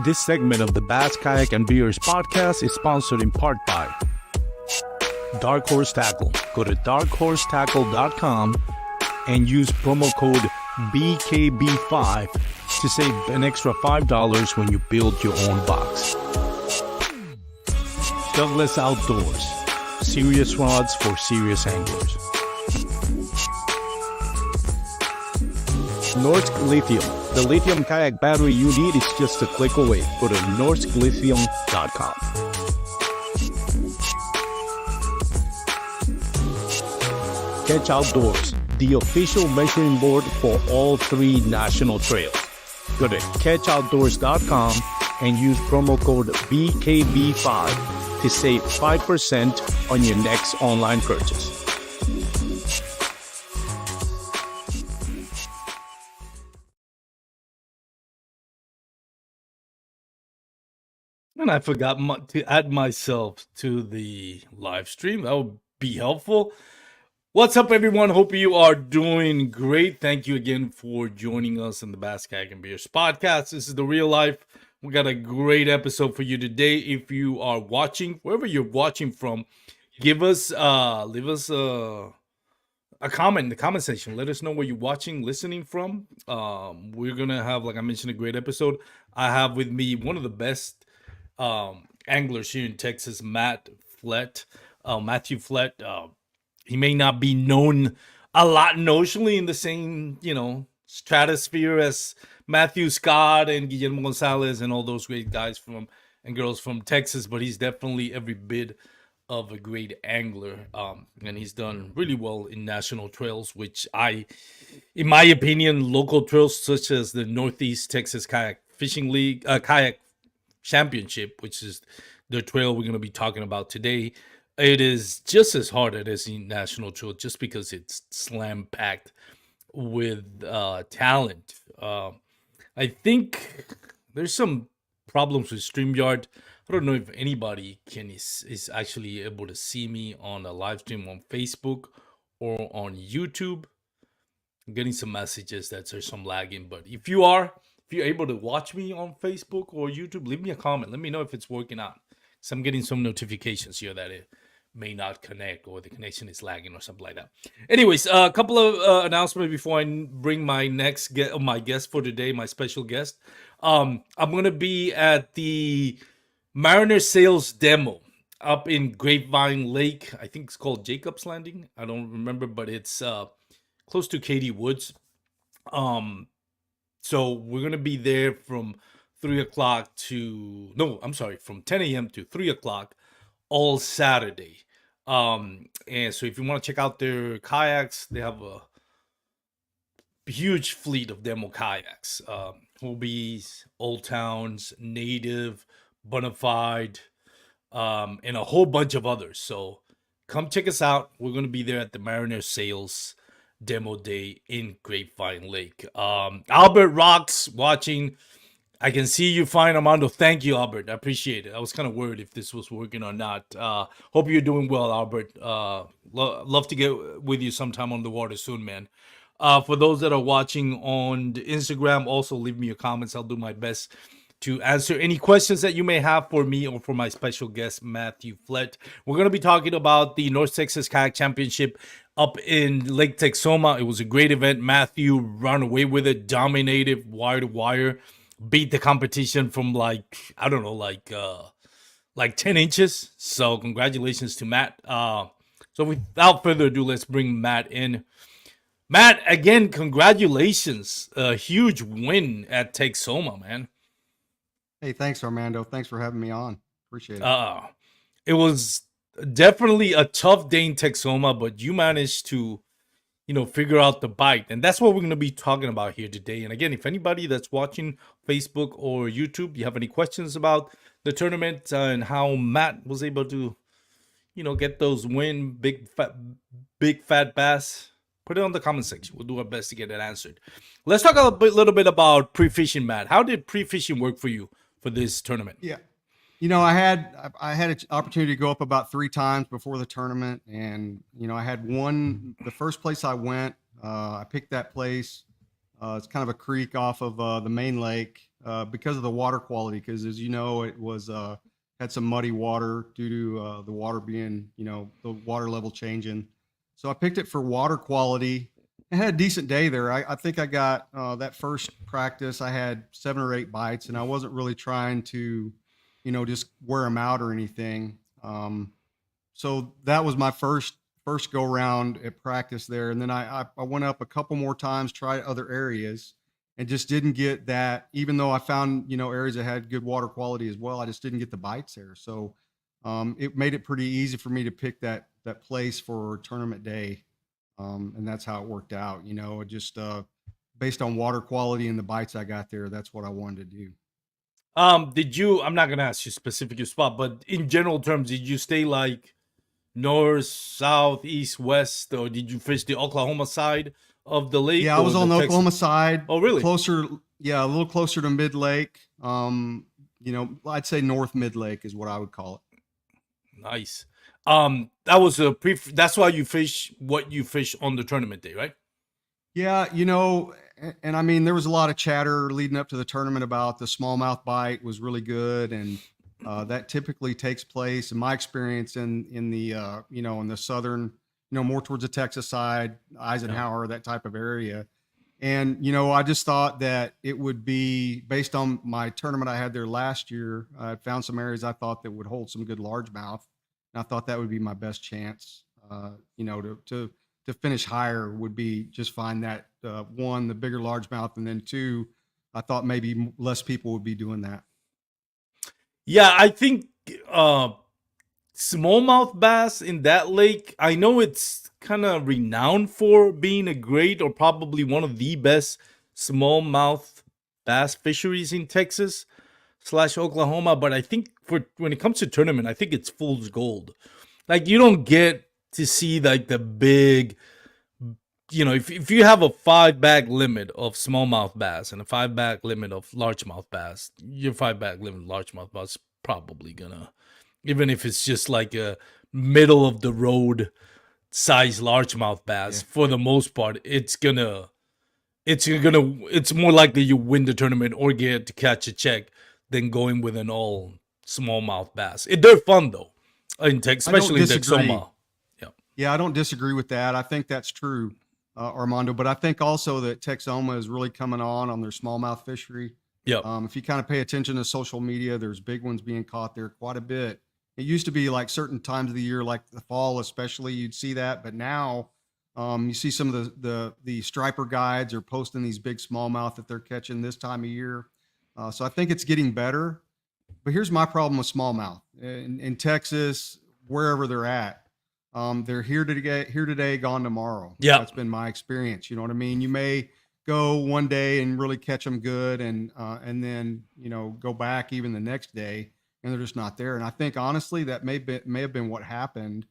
This segment of the Bass Kayak and Beers podcast is sponsored in part by Dark Horse Tackle. Go to darkhorsetackle.com and use promo code BKB5 to save an extra $5 when you build your own box. Douglas Outdoors. Serious rods for serious anglers. Norsk Lithium. The lithium kayak battery you need is just a click away. Go to norsklithium.com. Catch Outdoors, the official measuring board for all 3 national trails. Go to catchoutdoors.com and use promo code BKB5 to save 5% on your next online purchase. And I forgot to add myself to the live stream. That would be helpful. What's up, everyone? Hope you are doing great. Thank you again for joining us in the Bass Kayak and Beers podcast. This is the real life. We got a great episode for you today. If you are watching, wherever you're watching from, leave us a comment in the comment section. Let us know where you're watching, listening from. We're gonna have, like I mentioned, a great episode. I have with me one of the best anglers here in Texas, Mathew Flett. He may not be known a lot notionally in the same, stratosphere as Matthew Scott and Guillermo Gonzalez and all those great guys and girls from Texas, but he's definitely every bit of a great angler. And he's done really well in national trails, which in my opinion, local trails such as the Northeast Texas Kayak Kayak Championship, which is the trail we're going to be talking about today, it is just as hard as a national trail, just because it's slam packed with talent. I think there's some problems with StreamYard. I don't know if anybody is actually able to see me on a live stream on Facebook or on YouTube. I'm getting some messages that there's some lagging, but if you're able to watch me on Facebook or YouTube, leave me a comment. Let me know if it's working out. So I'm getting some notifications here that it may not connect or the connection is lagging or something like that. Anyways, a couple of announcements before I bring my my guest for today, my special guest. I'm going to be at the Mariner Sales Demo up in Grapevine Lake. I think it's called Jacob's Landing. I don't remember, but it's close to Katy Woods. So we're going to be there from 10 a.m. to 3 o'clock all Saturday. And so if you want to check out their kayaks, they have a huge fleet of demo kayaks. Hobies, Old Towns, Native, Bonafide, and a whole bunch of others. So come check us out. We're going to be there at the Mariner Sales Demo Day in Grapevine Lake. Albert Rocks watching. I can see you fine, Armando. Thank you, Albert. I appreciate it. I was kind of worried if this was working or not. Hope you're doing well, Albert. Love to get with you sometime on the water soon, man. For those that are watching on the Instagram, also leave me your comments. I'll do my best to answer any questions that you may have for me or for my special guest, Mathew Flett. We're going to be talking about the North Texas Kayak Championship up in Lake Texoma. It was a great event. Mathew ran away with it, dominated wire to wire, beat the competition from like 10 inches. So congratulations to Matt. So without further ado, let's bring Matt in. Matt, again, congratulations. A huge win at Texoma, man. Hey, thanks, Armando. Thanks for having me on. Appreciate it. It was definitely a tough day in Texoma, but you managed to, figure out the bite. And that's what we're going to be talking about here today. And again, if anybody that's watching Facebook or YouTube, you have any questions about the tournament and how Matt was able to, get those big fat bass, put it on the comment section. We'll do our best to get it answered. Let's talk a little bit about pre-fishing, Matt. How did pre-fishing work for you for this tournament? Yeah. I had an opportunity to go up about 3 times before the tournament. And, I had the first place I went, I picked that place. It's kind of a creek off of the main lake. because of the water quality. Because as you know, it was had some muddy water due to the water being, the water level changing. So I picked it for water quality. I had a decent day there. I think I got that first practice. I had 7 or 8 bites, and I wasn't really trying to, just wear them out or anything. So that was my first go round at practice there, and then I went up a couple more times, tried other areas, and just didn't get that. Even though I found areas that had good water quality as well, I just didn't get the bites there. So it made it pretty easy for me to pick that place for tournament day, and that's how it worked out. It just based on water quality and the bites I got there, that's what I wanted to do. Did you? I'm not gonna ask you specific spot, but in general terms, did you stay like north, south, east, west, or did you fish the Oklahoma side of the lake? Yeah, I was on the Texas? Oklahoma side. Oh, really? Closer, yeah, a little closer to mid lake. I'd say north mid lake is what I would call it. Nice. That was that's why you fish what you fish on the tournament day, right? Yeah, and I mean, there was a lot of chatter leading up to the tournament about the smallmouth bite was really good, and that typically takes place, in my experience, in the in the southern, more towards the Texas side, Eisenhower, that type of area. And I just thought that it would be based on my tournament I had there last year. I found some areas I thought that would hold some good largemouth, and I thought that would be my best chance. To finish higher would be just find that one, the bigger largemouth, and then two, I thought maybe less people would be doing that. Yeah, I think smallmouth bass in that lake, I know it's kind of renowned for being a great or probably one of the best smallmouth bass fisheries in Texas / Oklahoma, but I think when it comes to tournament, I think it's fool's gold. Like, you don't get to see like the big, if you have a 5-bag limit of smallmouth bass and a 5-bag limit of largemouth bass, your 5-bag limit of largemouth bass is probably gonna, even if it's just like a middle of the road size largemouth bass, for the most part, it's more likely you win the tournament or get to catch a check than going with an all smallmouth bass. They're fun though, especially in Texoma. Yeah, I don't disagree with that. I think that's true, Armando. But I think also that Texoma is really coming on their smallmouth fishery. Yeah. If you kind of pay attention to social media, there's big ones being caught there quite a bit. It used to be like certain times of the year, like the fall especially, you'd see that. But now you see some of the striper guides are posting these big smallmouth that they're catching this time of year. So I think it's getting better. But here's my problem with smallmouth in Texas, wherever they're at. They're here today, gone tomorrow. Yeah, that's been my experience. You know what I mean? You may go one day and really catch them good, and then go back even the next day, and they're just not there. And I think honestly that may have been what happened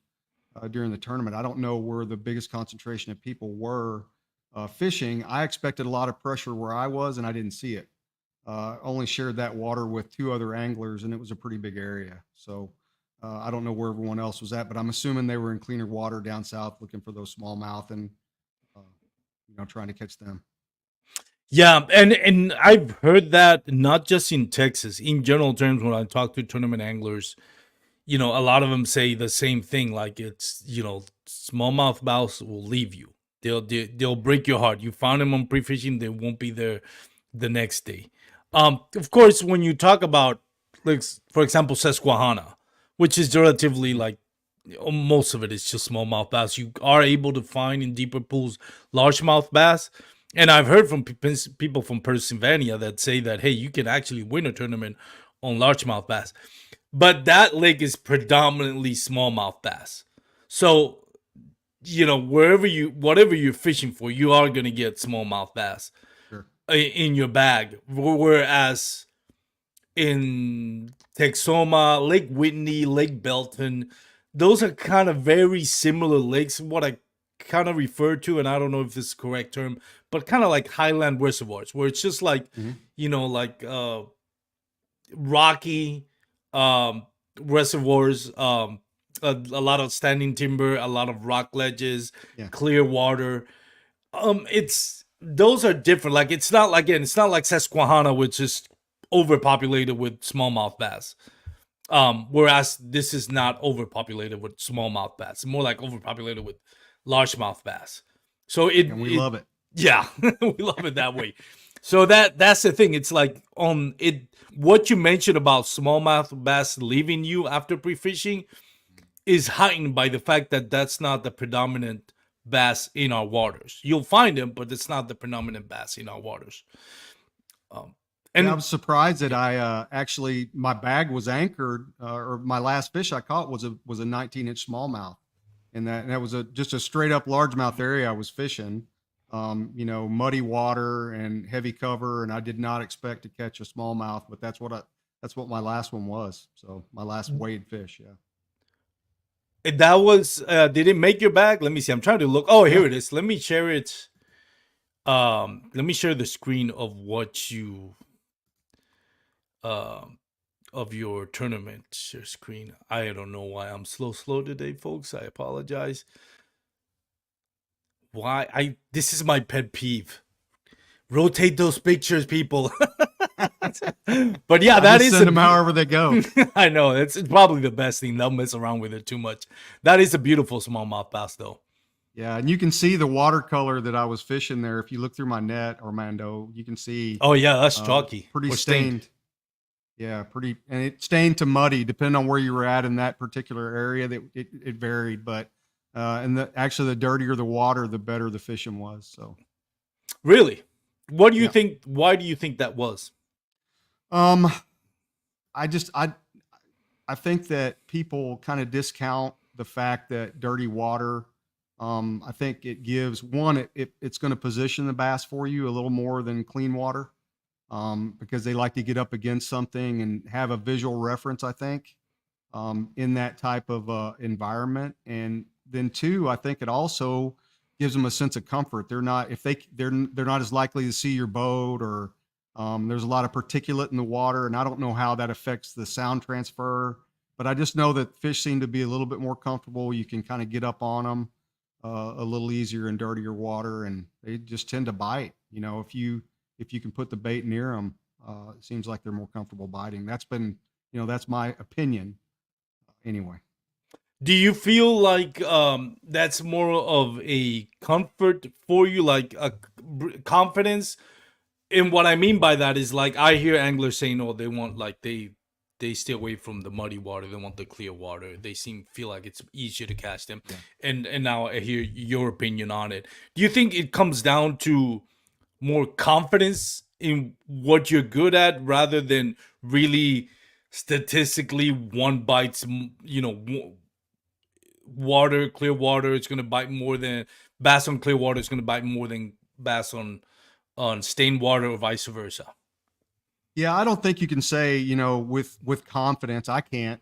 during the tournament. I don't know where the biggest concentration of people were fishing. I expected a lot of pressure where I was, and I didn't see it. Only shared that water with 2 other anglers, and it was a pretty big area. So. I don't know where everyone else was at, but I'm assuming they were in cleaner water down south looking for those smallmouth and, trying to catch them. Yeah, and I've heard that not just in Texas. In general terms, when I talk to tournament anglers, a lot of them say the same thing. Like it's, smallmouth bass will leave you. They'll break your heart. You found them on pre-fishing, they won't be there the next day. Of course, when you talk about, like, for example, Susquehanna, which is relatively like most of it is just smallmouth bass, you are able to find in deeper pools largemouth bass. And I've heard from people from Pennsylvania that say that, hey, you can actually win a tournament on largemouth bass. But that lake is predominantly smallmouth bass. So, whatever you're fishing for, you are going to get smallmouth bass in your bag. Whereas in Texoma, Lake Whitney, Lake Belton, those are kind of very similar lakes. What I kind of refer to, and I don't know if this is the correct term, but kind of like highland reservoirs, where it's just like, rocky reservoirs, a lot of standing timber, a lot of rock ledges, clear water. Those are different. Like it's not like Susquehanna, which is overpopulated with smallmouth bass. Whereas this is not overpopulated with smallmouth bass. It's more like overpopulated with largemouth bass. So And we love it. yeah, we love it that way. So that's the thing. It's like what you mentioned about smallmouth bass leaving you after pre-fishing is heightened by the fact that that's not the predominant bass in our waters. You'll find them, but it's not the predominant bass in our waters. And Yeah, I was surprised that I actually my bag was anchored, or my last fish I caught was a 19-inch smallmouth, and that was just a straight up largemouth area I was fishing. Muddy water and heavy cover, and I did not expect to catch a smallmouth, but that's what my last one was. So my last weighed fish, yeah. that was did it make your bag? Let me see. I'm trying to look. Oh, here it is. Let me share it. Let me share the screen of what you of your tournament share screen. I don't know why I'm slow today, folks. I apologize. Why this is my pet peeve. Rotate those pictures, people. But yeah, that is send them however they go. I know it's probably the best thing. They'll mess around with it too much. That is a beautiful smallmouth bass, though. Yeah, and you can see the watercolor that I was fishing there. If you look through my net, Armando, you can see. Oh yeah, that's chalky. Pretty Or stained. Yeah, pretty, and it stained to muddy, depending on where you were at in that particular area. That it varied, but actually the dirtier the water, the better the fishing was. So, really, what do you think? Why do you think that was? I think that people kind of discount the fact that dirty water. I think it gives it's going to position the bass for you a little more than clean water. Because they like to get up against something and have a visual reference, I think, in that type of environment. And then two, I think it also gives them a sense of comfort. They're not as likely to see your boat, or there's a lot of particulate in the water, and I don't know how that affects the sound transfer. But I just know that fish seem to be a little bit more comfortable. You can kind of get up on them a little easier in dirtier water, and they just tend to bite. If you can put the bait near them, it seems like they're more comfortable biting. That's my opinion. Anyway. Do you feel like that's more of a comfort for you, like a confidence? And what I mean by that is, like, I hear anglers saying, "Oh, they want like they stay away from the muddy water. They want the clear water. They feel like it's easier to catch them." Yeah. And now I hear your opinion on it. Do you think it comes down to more confidence in what you're good at rather than really statistically one bites, clear water, it's going to bite more than bass on clear water is going to bite more than bass on stained water, or vice versa? Yeah, I don't think you can say, with confidence. I can't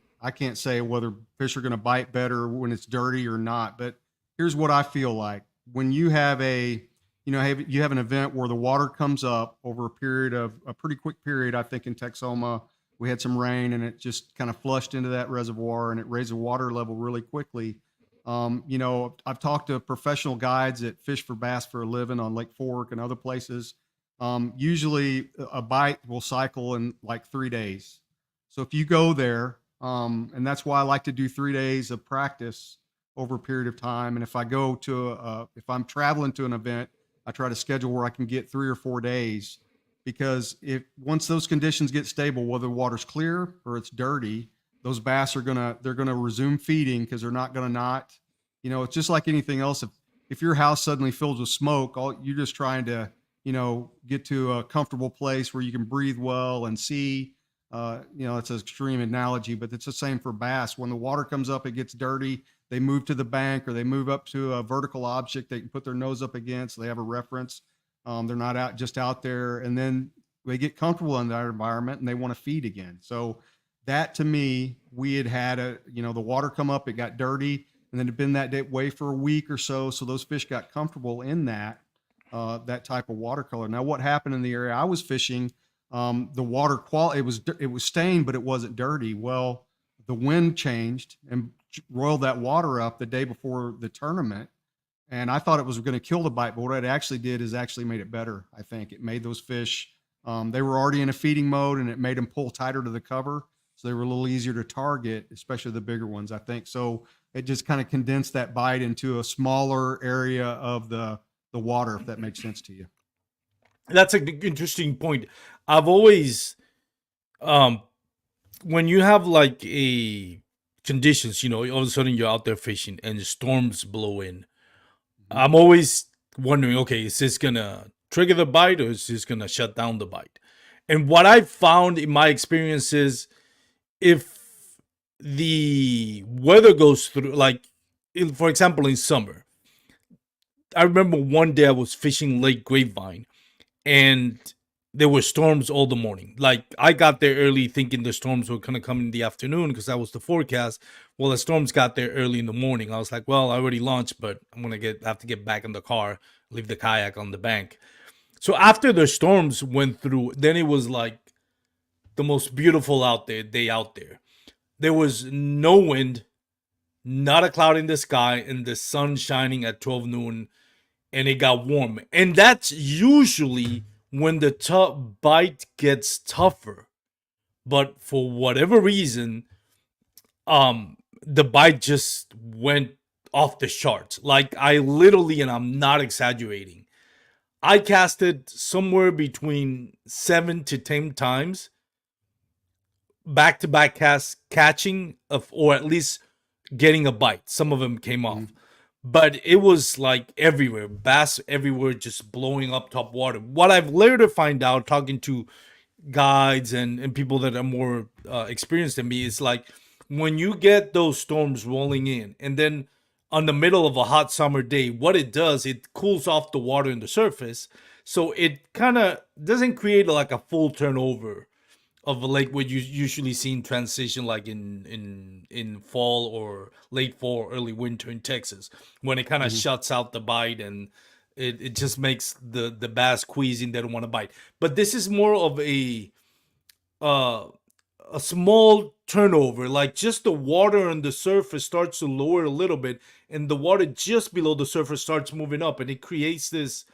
say whether fish are going to bite better when it's dirty or not. But here's what I feel like. When you have you have an event where the water comes up over a pretty quick period. I think in Texoma, we had some rain and it just kind of flushed into that reservoir and it raised the water level really quickly. I've talked to professional guides that fish for bass for a living on Lake Fork and other places. Usually a bite will cycle in like 3 days. So if you go there, and that's why I like to do 3 days of practice over a period of time. And if I go if I'm traveling to an event, I try to schedule where I can get 3 or 4 days, because once those conditions get stable, whether the water's clear or it's dirty, those bass they're gonna resume feeding, because they're not gonna not. It's just like anything else. If your house suddenly fills with smoke, you're just trying to get to a comfortable place where you can breathe well and see. It's an extreme analogy, but it's the same for bass. When the water comes up, it gets dirty. They move to the bank, or they move up to a vertical object they can put their nose up against. They have a reference. They're not out there, and then they get comfortable in that environment and they want to feed again. So that, to me, we had the water come up, it got dirty, and then it'd been that way for a week or so. So those fish got comfortable in that type of watercolor. Now, what happened in the area I was fishing, the water quality, it was stained, but it wasn't dirty. Well, the wind changed and roiled that water up the day before the tournament, and I thought it was going to kill the bite, but what it actually did is actually made it better. I think it made those fish They were already in a feeding mode, and it made them pull tighter to the cover, so they were a little easier to target, especially the bigger ones, I think. So it just kind of condensed that bite into a smaller area of the water, if that makes sense to you. That's an interesting point. I've always, um, when you have like a conditions, all of a sudden you're out there fishing and the storms blow in. Mhm. I'm always wondering, okay, is this gonna trigger the bite or is this gonna shut down the bite? And what I found in my experience is if the weather goes through, like, for example, in summer, I remember one day I was fishing Lake Grapevine and there were storms all the morning. Like I got there early thinking the storms were gonna come in the afternoon because that was the forecast. Well, the storms got there early in the morning. I was like, well, I already launched, but I'm gonna have to get back in the car, leave the kayak on the bank. So after the storms went through, then it was like the most beautiful day out there. There was no wind, not a cloud in the sky, and the sun shining at 12 noon, and it got warm. And that's usually when the bite gets tougher. But for whatever reason, the bite just went off the charts. Like I literally, and I'm not exaggerating, I casted somewhere between 7 to 10 times back to back casts catching of, or at least getting a bite. Some of them came off. Mhm. But it was like everywhere, bass everywhere, just blowing up top water. What I've later find out talking to guides and people that are more experienced than me is like when you get those storms rolling in and then on the middle of a hot summer day, what it does, it cools off the water in the surface. So it kind of doesn't create like a full turnover of a lake what you usually see in transition like in fall or late fall early winter in Texas when it kind of Mhm. shuts out the bite and it just makes the bass queasy and they don't want to bite. But this is more of uh a small turnover, like just the water on the surface starts to lower a little bit and the water just below the surface starts moving up and it creates this,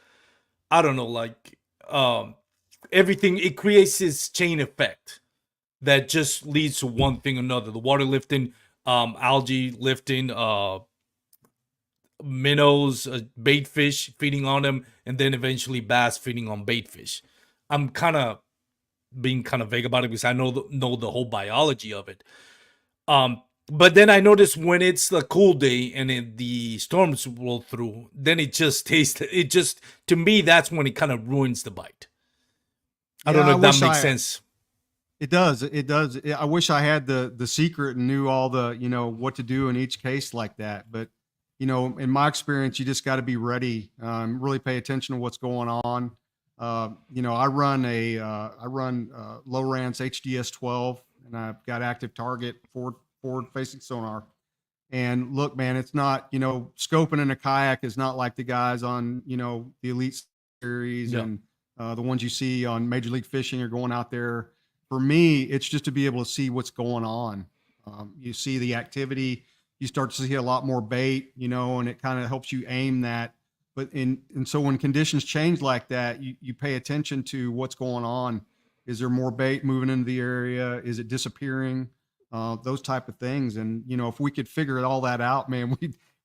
I don't know, like um everything, it creates this chain effect that just leads to one thing or another. The water lifting, algae lifting, minnows, bait fish feeding on them, and then eventually bass feeding on bait fish. I'm kind of being kind of vague about it because I know the whole biology of it. But then I notice when it's a cool day and the storms roll through, then it just tastes. It just to me that's when it kind of ruins the bite. I don't Yeah, know I if that wish makes I sense. It does. It does. I wish I had the secret and knew all the, what to do in each case like that. But, in my experience, you just got to be ready. Really pay attention to what's going on. I run Lowrance HDS 12, and I've got active target forward facing sonar. And look, man, it's not, scoping in a kayak is not like the guys on, the Elite Series Yeah. and the ones you see on Major League Fishing or going out there. For me, it's just to be able to see what's going on. You see the activity, you start to see a lot more bait, and it kind of helps you aim that. And so when conditions change like that, you pay attention to what's going on. Is there more bait moving into the area? Is it disappearing? Those type of things. And if we could figure all that out, man,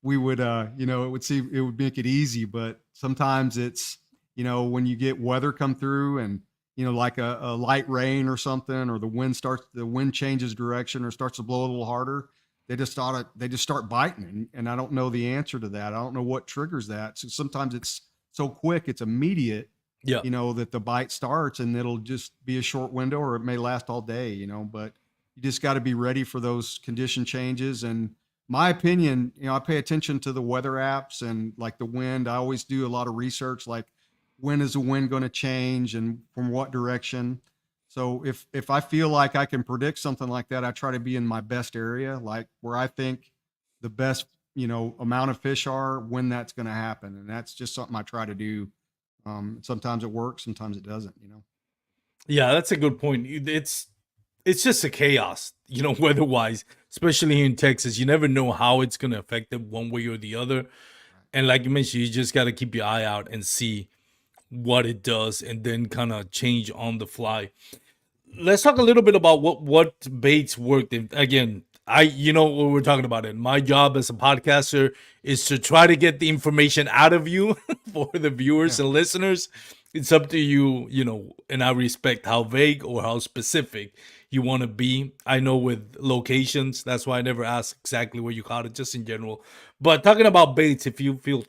we would it would make it easy. But sometimes it's when you get weather come through and like a light rain or something, or the wind changes direction or starts to blow a little harder. They just start biting, and I don't know the answer to that. I don't know what triggers that. So sometimes it's so quick, it's immediate, Yeah. that the bite starts, and it'll just be a short window, or it may last all day, but you just got to be ready for those condition changes. And my opinion, I pay attention to the weather apps and like the wind. I always do a lot of research, like when is the wind going to change and from what direction. So if I feel like I can predict something like that, I try to be in my best area, like where I think the best, amount of fish are when that's going to happen. And that's just something I try to do. Sometimes it works, sometimes it doesn't. Yeah, that's a good point. It's just a chaos, weather-wise, especially in Texas. You never know how it's gonna affect it one way or the other. Right. And like you mentioned, you just gotta keep your eye out and see what it does and then kind of change on the fly. Let's talk a little bit about what baits worked. And again, you know what we're talking about. It. My job as a podcaster is to try to get the information out of you for the viewers Yeah. and listeners. It's up to you, you know, and I respect how vague or how specific you want to be. I know with locations, that's why I never ask exactly where you caught it, just in general. But talking about baits, if you feel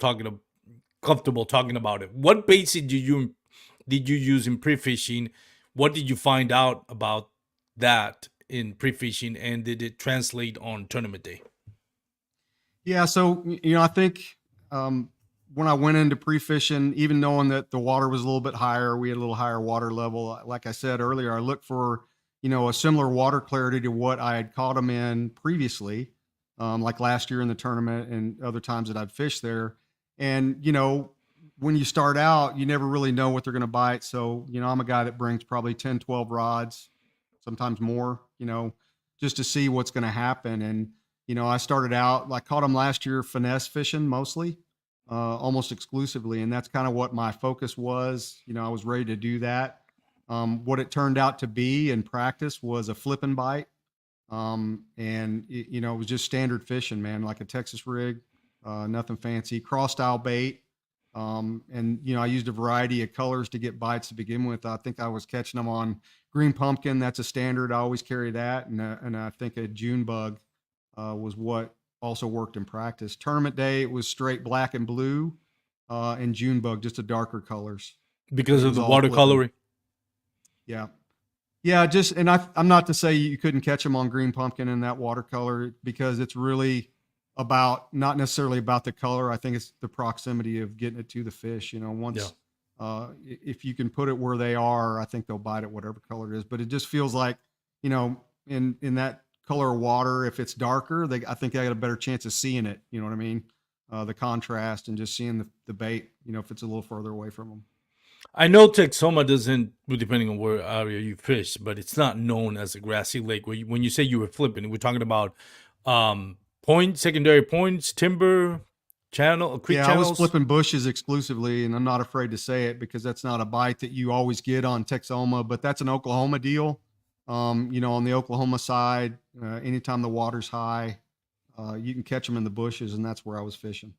comfortable talking about it, what baits did you use in pre-fishing? What did you find out about that in pre-fishing, and did it translate on tournament day? Yeah. So, I think when I went into pre-fishing, even knowing that the water was a little bit higher, we had a little higher water level. Like I said earlier, I looked for, a similar water clarity to what I had caught them in previously, like last year in the tournament and other times that I'd fished there. And, when you start out, you never really know what they're going to bite. So, I'm a guy that brings probably 10, 12 rods, sometimes more, just to see what's going to happen. And, I started out, like, caught them last year finesse fishing mostly, almost exclusively. And that's kind of what my focus was. I was ready to do that. What it turned out to be in practice was a flip and bite. And it was just standard fishing, man, like a Texas rig, nothing fancy, cross style bait. And I used a variety of colors to get bites to begin with. I think I was catching them on green pumpkin. That's a standard. I always carry that. And I think a June bug was what also worked in practice. Tournament day, it was straight black and blue, and June bug, just a darker colors. And Because it of was the all flipping. watercoloring? Yeah. Yeah. And I'm not to say you couldn't catch them on green pumpkin in that watercolor, because it's really about, not necessarily about the color. I think it's the proximity of getting it to the fish. Yeah. Once, if you can put it where they are, I think they'll bite it, whatever color it is. But it just feels like, in that color of water, if it's darker, I think they got a better chance of seeing it. You know what I mean? The contrast and just seeing the bait, if it's a little further away from them. I know Texoma doesn't, well, depending on where area you fish, but it's not known as a grassy lake. When you say you were flipping, we're talking about secondary points, timber, creek Yeah, I was channels. flipping bushes exclusively, and I'm not afraid to say it because that's not a bite that you always get on Texoma, but that's an Oklahoma deal. On the Oklahoma side, anytime the water's high, you can catch them in the bushes, and that's where I was fishing.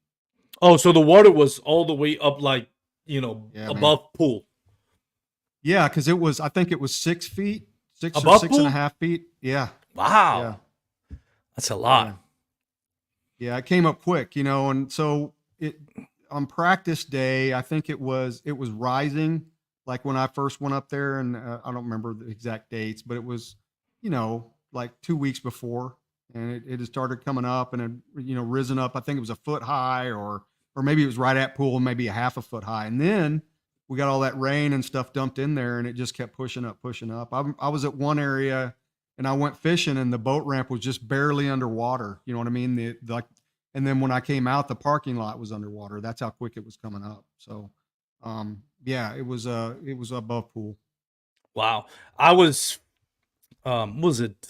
Oh, so the water was all the way up, like, Yeah, man. above pool. Yeah, because I think it was 6 feet, six or Above six and a pool? half feet. Yeah, yeah, Wow. That's a yeah. lot. Yeah, it came up quick, and so it on practice day, I think it was rising, like when I first went up there, and I don't remember the exact dates, but it was, like 2 weeks before, and it had started coming up and it, risen up. I think it was a foot high, or maybe it was right at pool, maybe a half a foot high, and then we got all that rain and stuff dumped in there, and it just kept pushing up, pushing up. I was at one area and I went fishing, and the boat ramp was just barely underwater. You know what I mean? And then when I came out, the parking lot was underwater. That's how quick it was coming up. So, yeah, it was above pool. Wow. I was it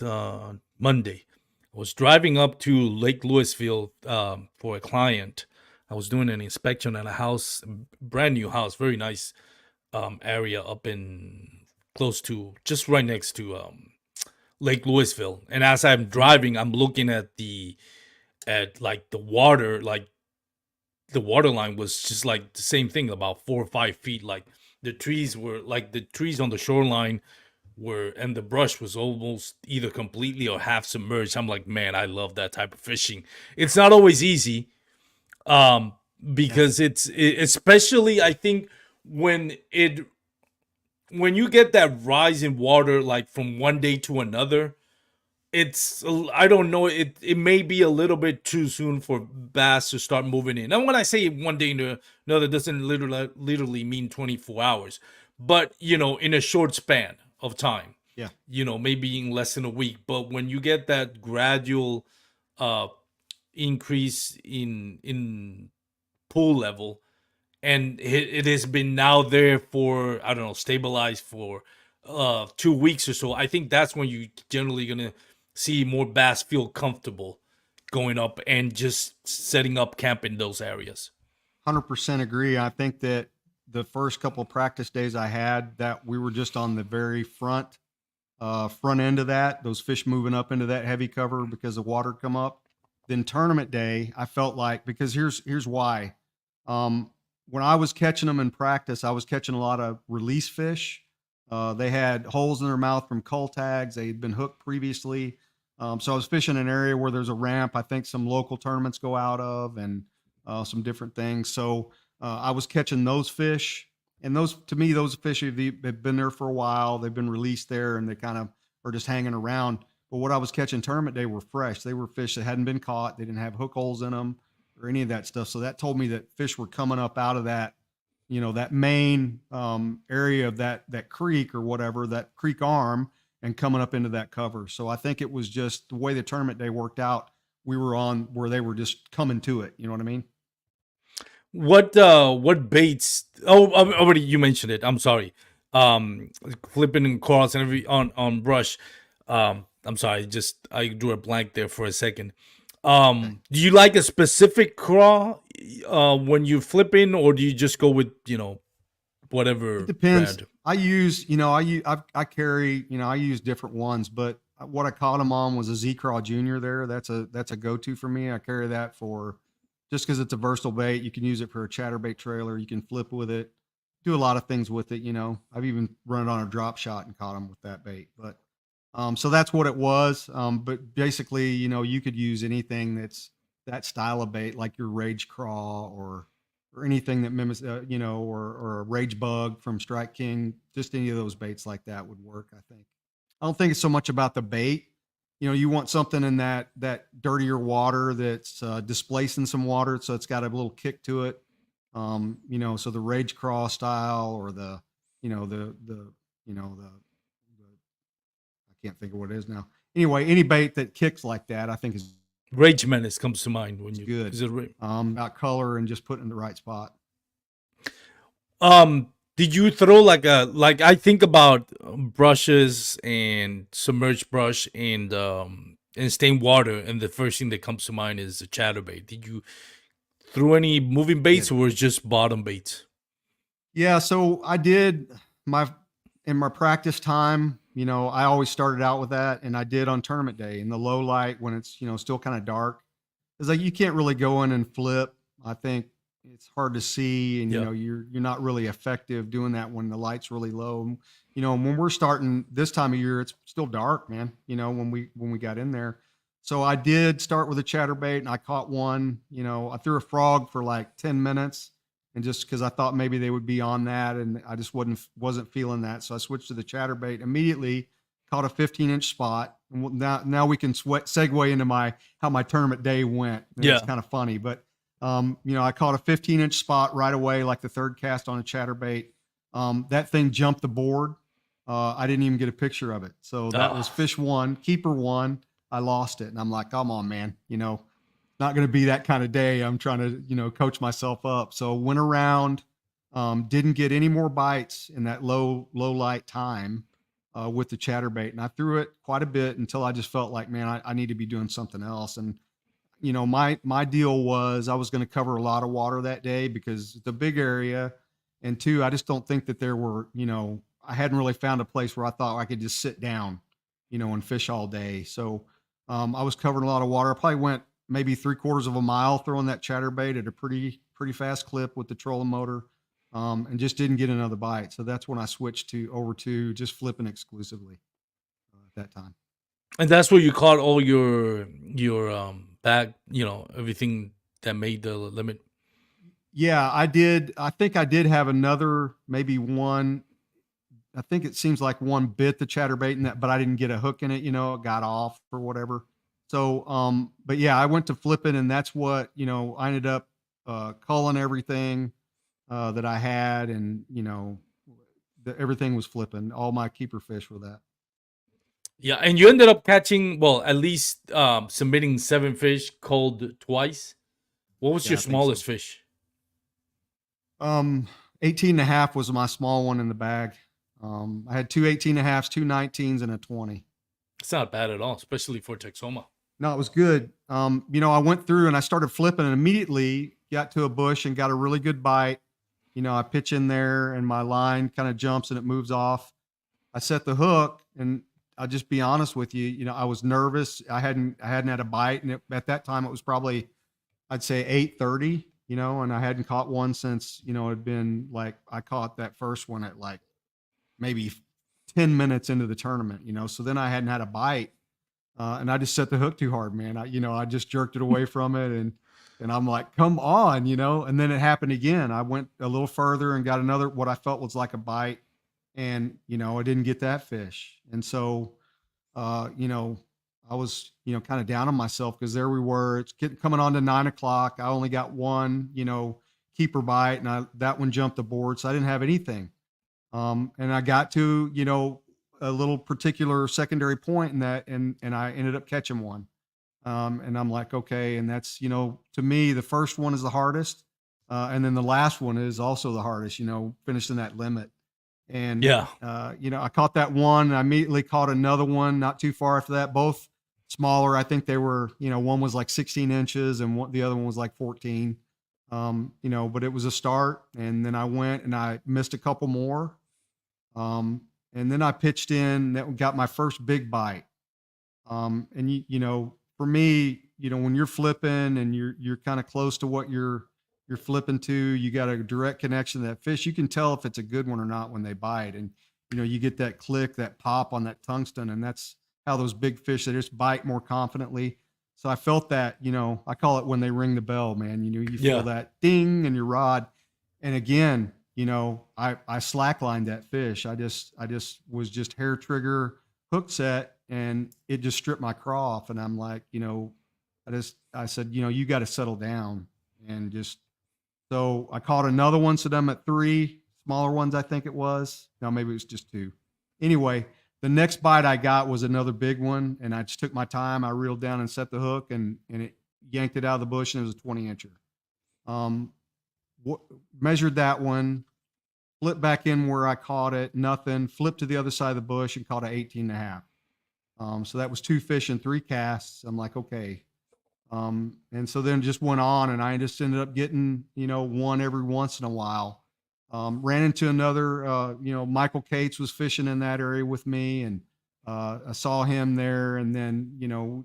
Monday? I was driving up to Lake Louisville for a client. I was doing an inspection at a house, brand new house, very nice area up in close to, just right next to Lake Louisville. And as I'm driving, I'm looking at like the water, like the water line was just like the same thing, about 4 or 5 feet. Like the trees on the shoreline were, and the brush was almost either completely or half submerged. I'm like, man, I love that type of fishing. It's not always easy, um, Yeah. because especially I think when you get that rise in water, like from one day to another, I don't know, it may be a little bit too soon for bass to start moving in. And when I say one day to another, doesn't literally mean 24 hours, but in a short span of time, Yeah. maybe in less than a week. But when you get that gradual uh increase in pool level, and it has been now there for, I don't know, stabilized for 2 weeks or so, I think that's when you generally gonna see more bass feel comfortable going up and just setting up camp in those areas. 100% agree. I think that the first couple of practice days I had, that we were just on the very front end of that, those fish moving up into that heavy cover because the water come up. Then tournament day, I felt like, because here's why. When I was catching them in practice, I was catching a lot of release fish. They had holes in their mouth from cull tags. They had been hooked previously. So I was fishing an area where there's a ramp. I think some local tournaments go out of, and some different things. So I was catching those fish, and those, to me, those fish have been there for a while. They've been released there, and they kind of are just hanging around. But what I was catching tournament day were fresh. They were fish that hadn't been caught. They didn't have hook holes in them or any of that stuff. So that told me that fish were coming up out of that, that main area of that creek or whatever, that creek arm, and coming up into that cover. So I think it was just the way the tournament day worked out. We were on where they were just coming to it. You know what I mean? What baits? Oh, already you mentioned it. I'm sorry. Flipping and cross and on brush. I'm sorry. Just I drew a blank there for a second. Do you like a specific craw when you flip in, or do you just go with whatever? It depends. brand? I carry, I use different ones, but what I caught them on was a Z Craw Junior there. That's a go-to for me. I carry that for, just because it's a versatile bait. You can use it for a chatterbait trailer. You can flip with it, do a lot of things with it. I've even run it on a drop shot and caught them with that bait. But so that's what it was. But basically, you could use anything that's that style of bait, like your Rage Craw or anything that mimics, or a Rage Bug from Strike King. Just any of those baits like that would work, I think. I don't think it's so much about the bait. You want something in that dirtier water that's displacing some water, so it's got a little kick to it. So the Rage Craw style, or the I can't think of what it is now. Anyway, any bait that kicks like that, I think is Rage Menace comes to mind when you good. Is it About color and just putting in the right spot. Did you throw like I think about brushes and submerged brush and stained water, and the first thing that comes to mind is a chatterbait. Did you throw any moving baits, or was it just bottom baits? Yeah, so I did in my practice time, I always started out with that, and I did on tournament day in the low light when it's, still kind of dark. It's like you can't really go in and flip. I think it's hard to see, and Yeah. you're not really effective doing that when the light's really low. When we're starting this time of year, it's still dark, man. When we got in there. So I did start with a chatterbait, and I caught one. I threw a frog for like 10 minutes, and just because I thought maybe they would be on that, and I just wasn't feeling that, so I switched to the chatterbait. Immediately caught a 15-inch spot, and now we can segue into how my tournament day went. Yeah. It's kind of funny, but I caught a 15-inch spot right away, like the third cast on a chatterbait. That thing jumped the board. I didn't even get a picture of it, so that was fish one, keeper one. I lost it, and I'm like, come on, man, not going to be that kind of day. I'm trying to, coach myself up. So went around, didn't get any more bites in that low light time with the chatterbait. And I threw it quite a bit until I just felt like, man, I need to be doing something else. And, my deal was I was going to cover a lot of water that day because it's a big area. And two, I just don't think that there were, I hadn't really found a place where I thought I could just sit down, and fish all day. So I was covering a lot of water. I probably went maybe 3/4 of a mile throwing that chatterbait at a pretty fast clip with the trolling motor, and just didn't get another bite. So that's when I switched over to just flipping exclusively at that time. And that's where you caught all your bag, everything that made the limit. Yeah, I did. I think I did have another, maybe one. I think it seems like one bit the chatterbait in that, but I didn't get a hook in it. It got off or whatever. So, but yeah, I went to flipping, and that's what, I ended up culling everything that I had, and, everything was flipping. All my keeper fish were that. Yeah, and you ended up catching, well, at least submitting 7 fish, cold twice. What was Yeah, your I think so. smallest fish? 18 and a half was my small one in the bag. I had 2 18 and a halves, 2 19s, and a 20. It's not bad at all, especially for Texoma. No, it was good. I went through and I started flipping, and immediately got to a bush and got a really good bite. I pitch in there and my line kind of jumps and it moves off. I set the hook, and I'll just be honest with you, I was nervous. I hadn't had a bite, and at that time it was probably, I'd say 8:30, and I hadn't caught one since, it had been like, I caught that first one at like maybe 10 minutes into the tournament, so then I hadn't had a bite. And I just set the hook too hard, man. I just jerked it away from it, and I'm like, come on, and then it happened again. I went a little further and got another, what I felt was like a bite. And, I didn't get that fish. And so, I was, kind of down on myself, because there we were, coming on to 9 o'clock. I only got one, keeper bite, and that one jumped the board. So I didn't have anything. And I got to, a little particular secondary point in that, and I ended up catching one. And I'm like, okay. And that's, to me, the first one is the hardest. And then the last one is also the hardest, finishing that limit. And, Yeah. I caught that one, and I immediately caught another one not too far after that, both smaller. I think they were, one was like 16 inches and the other one was like 14. But it was a start. And then I went and I missed a couple more. And then I pitched in, that got my first big bite. And for me, when you're flipping and you're kind of close to what you're flipping to, you got a direct connection to that fish. You can tell if it's a good one or not when they bite. And, you get that click, that pop on that tungsten. And that's how those big fish, they just bite more confidently. So I felt that, I call it when they ring the bell, man. You feel that ding in your rod. And again, I slacklined that fish. I just was just hair trigger hook set, and it just stripped my craw off. And I'm like, I said, you got to settle down. And so I caught another one. So I'm at 3 smaller ones, I think it was. No, maybe it was just 2. Anyway, the next bite I got was another big one, and I just took my time. I reeled down and set the hook, and it yanked it out of the bush, and it was a 20-incher. Measured that one, flipped back in where I caught it, nothing, flipped to the other side of the bush and caught an 18.5. So that was 2 fish and 3 casts. I'm like, okay. And so then just went on, and I just ended up getting, one every once in a while. Ran into another, Michael Cates was fishing in that area with me, and I saw him there. And then,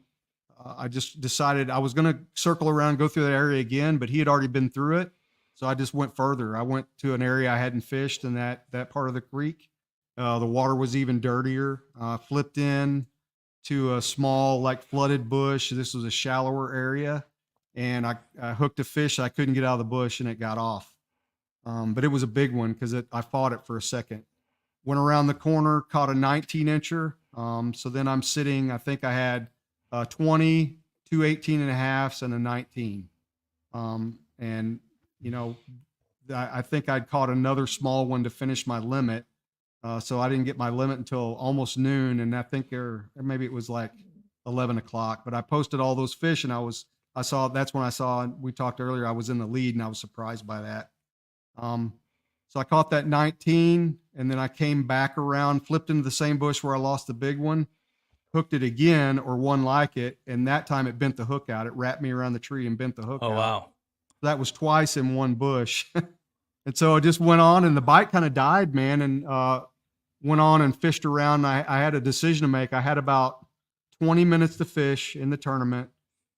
I just decided I was going to circle around, go through that area again, but he had already been through it. So I just went further. I went to an area I hadn't fished in that part of the creek. The water was even dirtier. Flipped in to a small, like, flooded bush. This was a shallower area, and I hooked a fish. I couldn't get out of the bush, and it got off. But it was a big one, because I fought it for a second. Went around the corner, caught a 19-incher. So then I'm sitting, I think I had 20, 2 18.5s, and a 19. And, I think I'd caught another small one to finish my limit. So I didn't get my limit until almost noon. And I think maybe it was like 11 o'clock, but I posted all those fish, and that's when I saw, we talked earlier, I was in the lead, and I was surprised by that. So I caught that 19, and then I came back around, flipped into the same bush where I lost the big one, hooked it again, or one like it. And that time it bent the hook out. It wrapped me around the tree and bent the hook out. Oh, wow. That was twice in one bush. And so I just went on, and the bite kind of died, man. And, went on and fished around. I had a decision to make. I had about 20 minutes to fish in the tournament.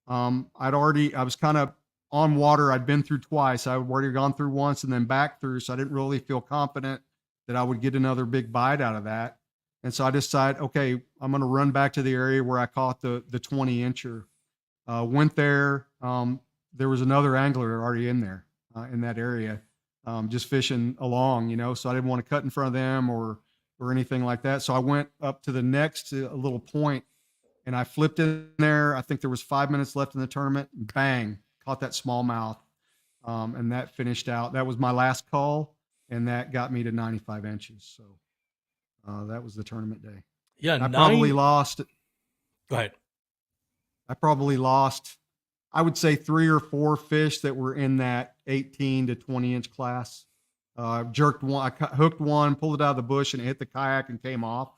I was kind of on water. I'd been through twice. I'd already gone through once and then back through. So I didn't really feel confident that I would get another big bite out of that. And so I decided, okay, I'm going to run back to the area where I caught the 20-incher. Went there. There was another angler already in there, in that area, just fishing along, so I didn't want to cut in front of them or anything like that. So I went up to the next little point, and I flipped in there. I think there was 5 minutes left in the tournament. Bang, caught that smallmouth. And that finished out. That was my last call, and that got me to 95 inches. So that was the tournament day. Yeah, I probably lost. Go ahead. I probably lost, I would say, 3 or 4 fish that were in that 18 to 20-inch class. Jerked one, I hooked one, pulled it out of the bush, and it hit the kayak and came off.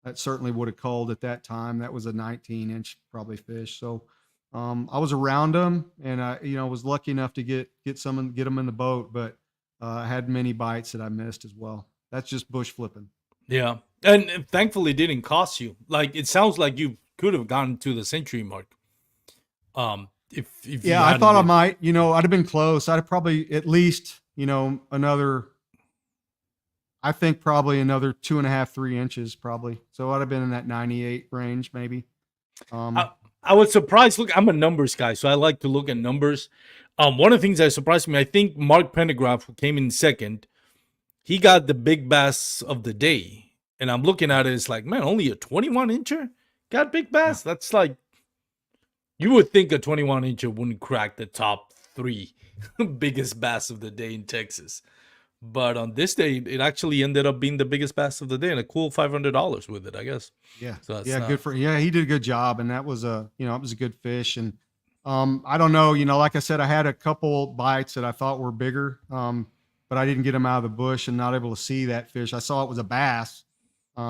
That certainly would have culled at that time. That was a 19-inch probably fish. So I was around them, and I was lucky enough to get them in the boat. But I had many bites that I missed as well. That's just bush flipping. Yeah. And thankfully it didn't cost you. Like it sounds like you could have gotten to the century mark. If you Yeah, I hadn't thought I been. might. I'd have been close. I'd have probably at least, another. I think probably another 2.5, 3 inches, probably. So I'd have been in that 98 range, maybe. I, I was surprised. Look, I'm a numbers guy, so I like to look at numbers. One of the things that surprised me, I think Mark Pendergraft, who came in second, he got the big bass of the day. And I'm looking at it, it's like, man, only a 21 incher got big Yeah. bass. That's like, you would think a 21 incher wouldn't crack the top three biggest bass of the day in Texas. But on this day, it actually ended up being the biggest bass of the day and a cool $500 with it, I guess. Yeah. So that's Yeah. not. He did a good job. And that was it was a good fish. And, I don't know, like I said, I had a couple bites that I thought were bigger. But I didn't get them out of the bush and not able to see that fish. I saw it was a bass,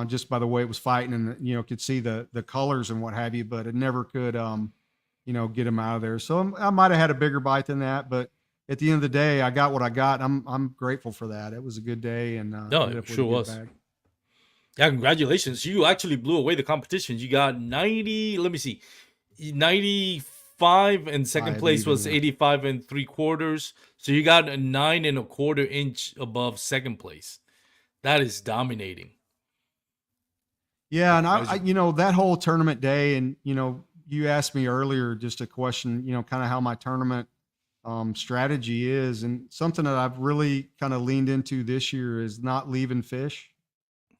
just by the way it was fighting and, could see the colors and what have you, but it never could, get them out of there. So I might've had a bigger bite than that, but at the end of the day, I got what I got. I'm grateful for that. It was a good day and, No, ended it up with a sure good was. bag. Yeah, congratulations. You actually blew away the competition. You got 90, let me see, 95, and second Five place even, was yeah. 85 and 3/4. So you got a 9 1/4 inch above second place. That is dominating. Yeah. And Surprising. that whole tournament day and, you asked me earlier, just a question, kind of how my tournament strategy is. And something that I've really kind of leaned into this year is not leaving fish.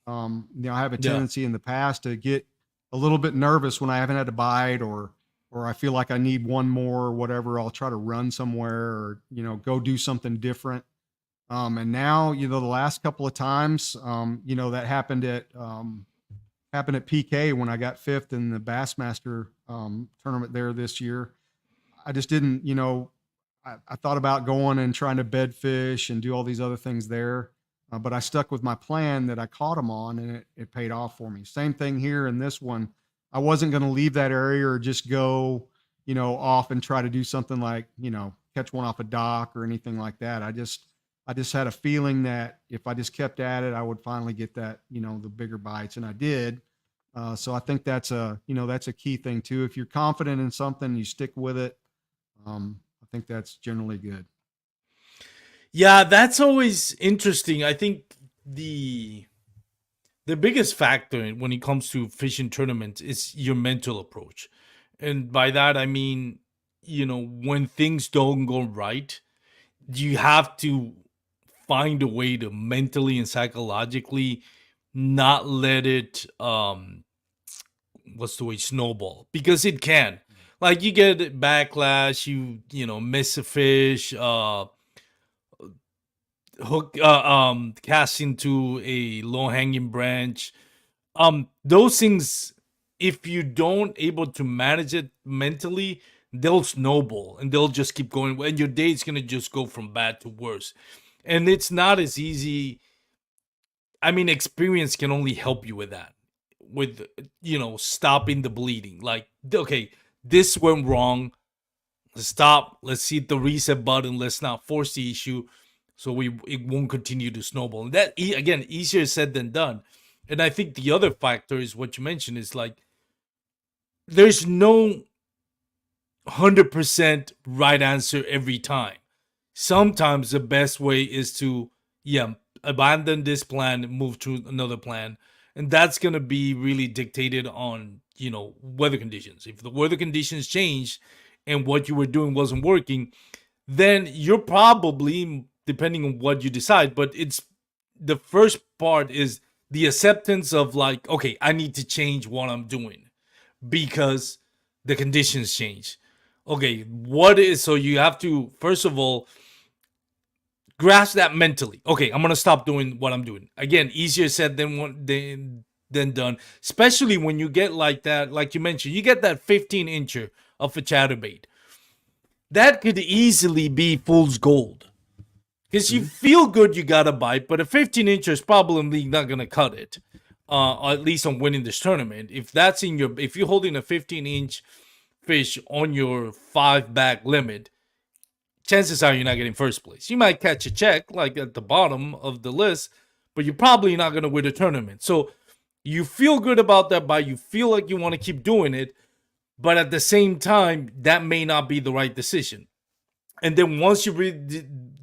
I have a Yeah. tendency in the past to get a little bit nervous when I haven't had a bite or I feel like I need one more or whatever. I'll try to run somewhere or, go do something different. And now, the last couple of times, that happened at PK when I got fifth in the Bassmaster tournament there this year. I just didn't, I thought about going and trying to bed fish and do all these other things there. But I stuck with my plan that I caught them on and it paid off for me. Same thing here in this one. I wasn't going to leave that area or just go, off and try to do something like, catch one off a dock or anything like that. I just had a feeling that if I just kept at it, I would finally get that, the bigger bites, and I did. So I think that's a key thing too. If you're confident in something, you stick with it. I think that's generally good. Yeah, that's always interesting. I think the biggest factor when it comes to fishing tournaments is your mental approach. And by that I mean, when things don't go right, you have to find a way to mentally and psychologically not let it what's the way snowball, because it can. Like you get backlash, miss a fish, hook cast into a low hanging branch. Those things, if you don't able to manage it mentally, they'll snowball and they'll just keep going, and your day's gonna just go from bad to worse. And it's not as easy. I mean, experience can only help you with that, with stopping the bleeding. Like, okay, this went wrong. Let's stop. Let's hit the reset button. Let's not force the issue, so it won't continue to snowball. And that, again, easier said than done. And I think the other factor is what you mentioned is like, there's no 100% right answer every time. Sometimes the best way is to, yeah, abandon this plan, move to another plan. And that's going to be really dictated on, weather conditions. If the weather conditions change and what you were doing wasn't working, then you're probably, depending on what you decide, but it's the first part is the acceptance of like, okay, I need to change what I'm doing because the conditions change. Okay, so you have to, first of all, grasp that mentally. Okay, I'm gonna stop doing what I'm doing. Again, easier said than done. Especially when you get like that, like you mentioned, you get that 15 incher of a chatterbait. That could easily be fool's gold. Because you feel good you got a bite, but a 15 incher is probably not gonna cut it. At least on winning this tournament. If you're holding a 15-inch fish on your 5 bag limit, chances are you're not getting first place. You might catch a check like at the bottom of the list, but you're probably not going to win the tournament. So you feel good about that, but you feel like you want to keep doing it. But at the same time, that may not be the right decision. And then once you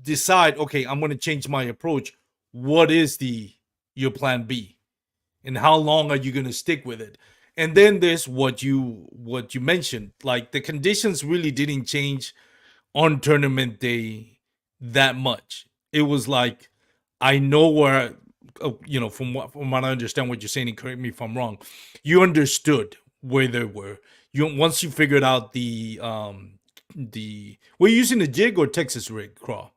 decide, okay, I'm going to change my approach, what is your plan B? And how long are you going to stick with it? And then there's what you mentioned, like the conditions really didn't change on tournament day that much. It was like, I know where, from what I understand what you're saying, and correct me if I'm wrong, you understood where they were. Once you figured out were you using a jig or Texas rig, Craw?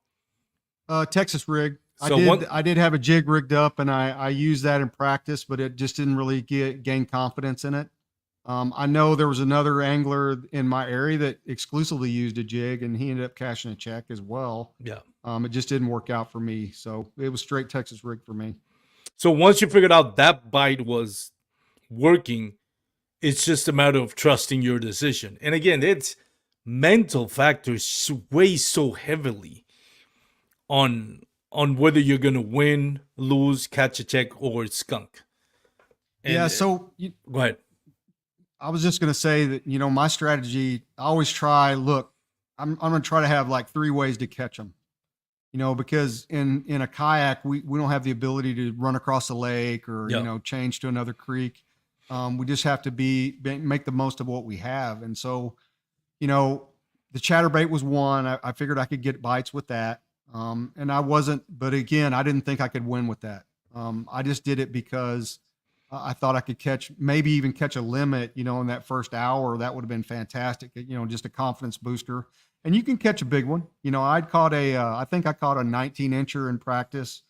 Texas rig. So I did have a jig rigged up, and I used that in practice, but it just didn't really gain confidence in it. I know there was another angler in my area that exclusively used a jig, and he ended up cashing a check as well. Yeah. It just didn't work out for me, so it was straight Texas rig for me. So once you figured out that bite was working, it's just a matter of trusting your decision. And again, it's mental factors weigh so heavily on whether you're gonna win, lose, catch a check, or skunk. And, yeah. So go ahead. I was just going to say that, my strategy, I always try, look, I'm going to try to have like 3 ways to catch them, because in a kayak, we don't have the ability to run across a lake or, change to another creek. We just have to make the most of what we have. And so, the chatterbait was one. I figured I could get bites with that. And I wasn't, but again, I didn't think I could win with that. I just did it because I thought I could maybe even catch a limit, in that first hour. That would have been fantastic, just a confidence booster. And you can catch a big one. I think I caught a 19-incher in practice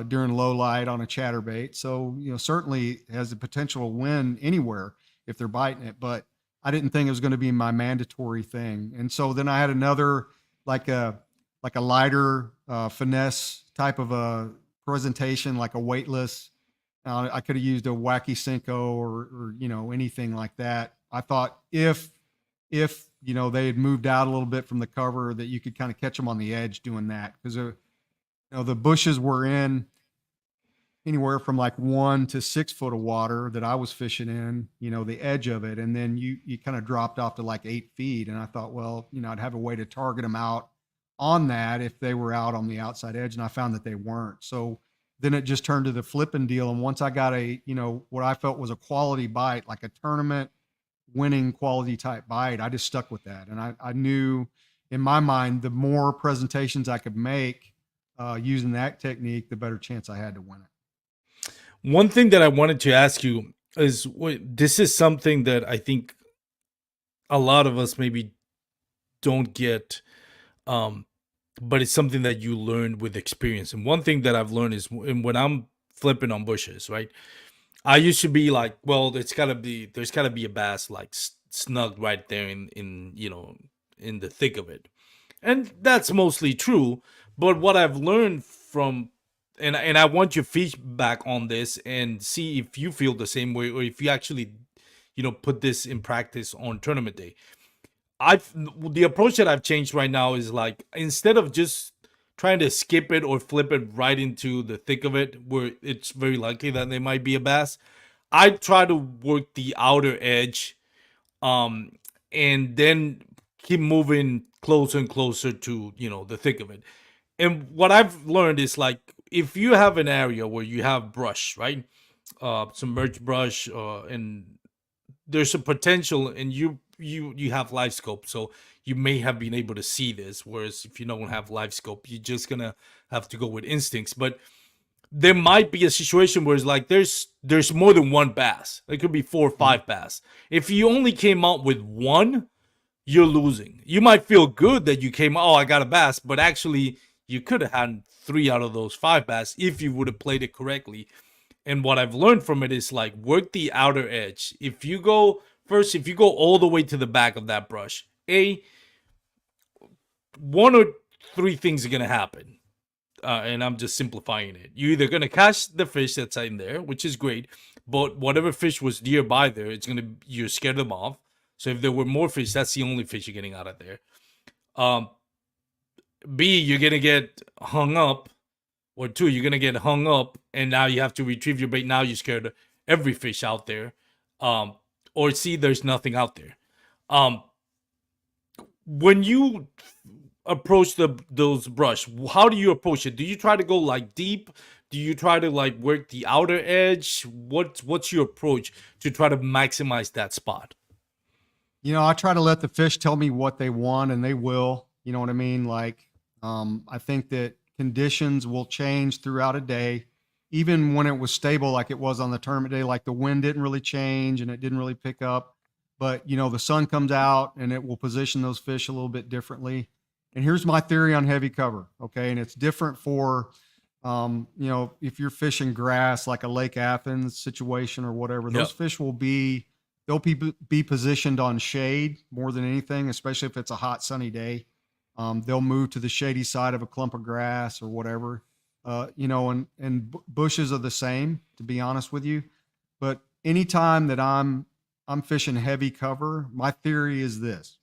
during low light on a chatterbait. So, certainly has the potential to win anywhere if they're biting it. But I didn't think it was going to be my mandatory thing. And so then I had another, like a lighter finesse type of a presentation, like a weightless. I could have used a wacky Cinco or anything like that. I thought if they had moved out a little bit from the cover, that you could kind of catch them on the edge doing that, because the bushes were in anywhere from like 1 to 6 foot of water that I was fishing in, the edge of it, and then you kind of dropped off to like 8 feet, and I thought, well, I'd have a way to target them out on that if they were out on the outside edge, and I found that they weren't. So then it just turned to the flipping deal. And once I got what I felt was a quality bite, like a tournament winning quality type bite, I just stuck with that. And I knew in my mind, the more presentations I could make using that technique, the better chance I had to win it. One thing that I wanted to ask you is, this is something that I think a lot of us maybe don't get, but it's something that you learn with experience. And one thing that I've learned is when I'm flipping on bushes, right? I used to be like, well, there's gotta be a bass like snug right there in the thick of it. And that's mostly true. But what I've learned from, and I want your feedback on this and see if you feel the same way, or if you actually, put this in practice on tournament day. The approach that I've changed right now is like, instead of just trying to skip it or flip it right into the thick of it, where it's very likely that there might be a bass, I try to work the outer edge, and then keep moving closer and closer to the thick of it. And what I've learned is, like, if you have an area where you have brush, right, some merge brush, and there's a potential, and you have live scope, so you may have been able to see this, whereas if you don't have live scope, you're just gonna have to go with instincts. But there might be a situation where it's like there's more than one bass. It could be 4 or 5 bass. If you only came out with one, you're losing. You might feel good that you came, oh, I got a bass, but actually you could have had 3 out of those 5 bass if you would have played it correctly. And what I've learned from it is, like, work the outer edge. If you go all the way to the back of that brush, 1 or 3 things are going to happen. And I'm just simplifying it. You're either going to catch the fish that's in there, which is great, but whatever fish was nearby there, you're scared them off. So if there were more fish, that's the only fish you're getting out of there. B, you're gonna get hung up, or two, you're gonna get hung up, and now you have to retrieve your bait. Now you're scared of every fish out there. Um, or C, there's nothing out there. Um, when you approach those brush, how do you approach it? Do you try to go like deep? Do you try to like work the outer edge? What's your approach to try to maximize that spot? I try to let the fish tell me what they want, and they will. You know what I mean? Like, I think that conditions will change throughout a day. Even when it was stable, like it was on the tournament day, like the wind didn't really change and it didn't really pick up. But, the sun comes out and it will position those fish a little bit differently. And here's my theory on heavy cover. Okay. And it's different for, if you're fishing grass, like a Lake Athens situation or whatever, those fish they'll be positioned on shade more than anything, especially if it's a hot sunny day. They'll move to the shady side of a clump of grass or whatever. And bushes are the same, to be honest with you. But anytime that I'm fishing heavy cover, my theory is this.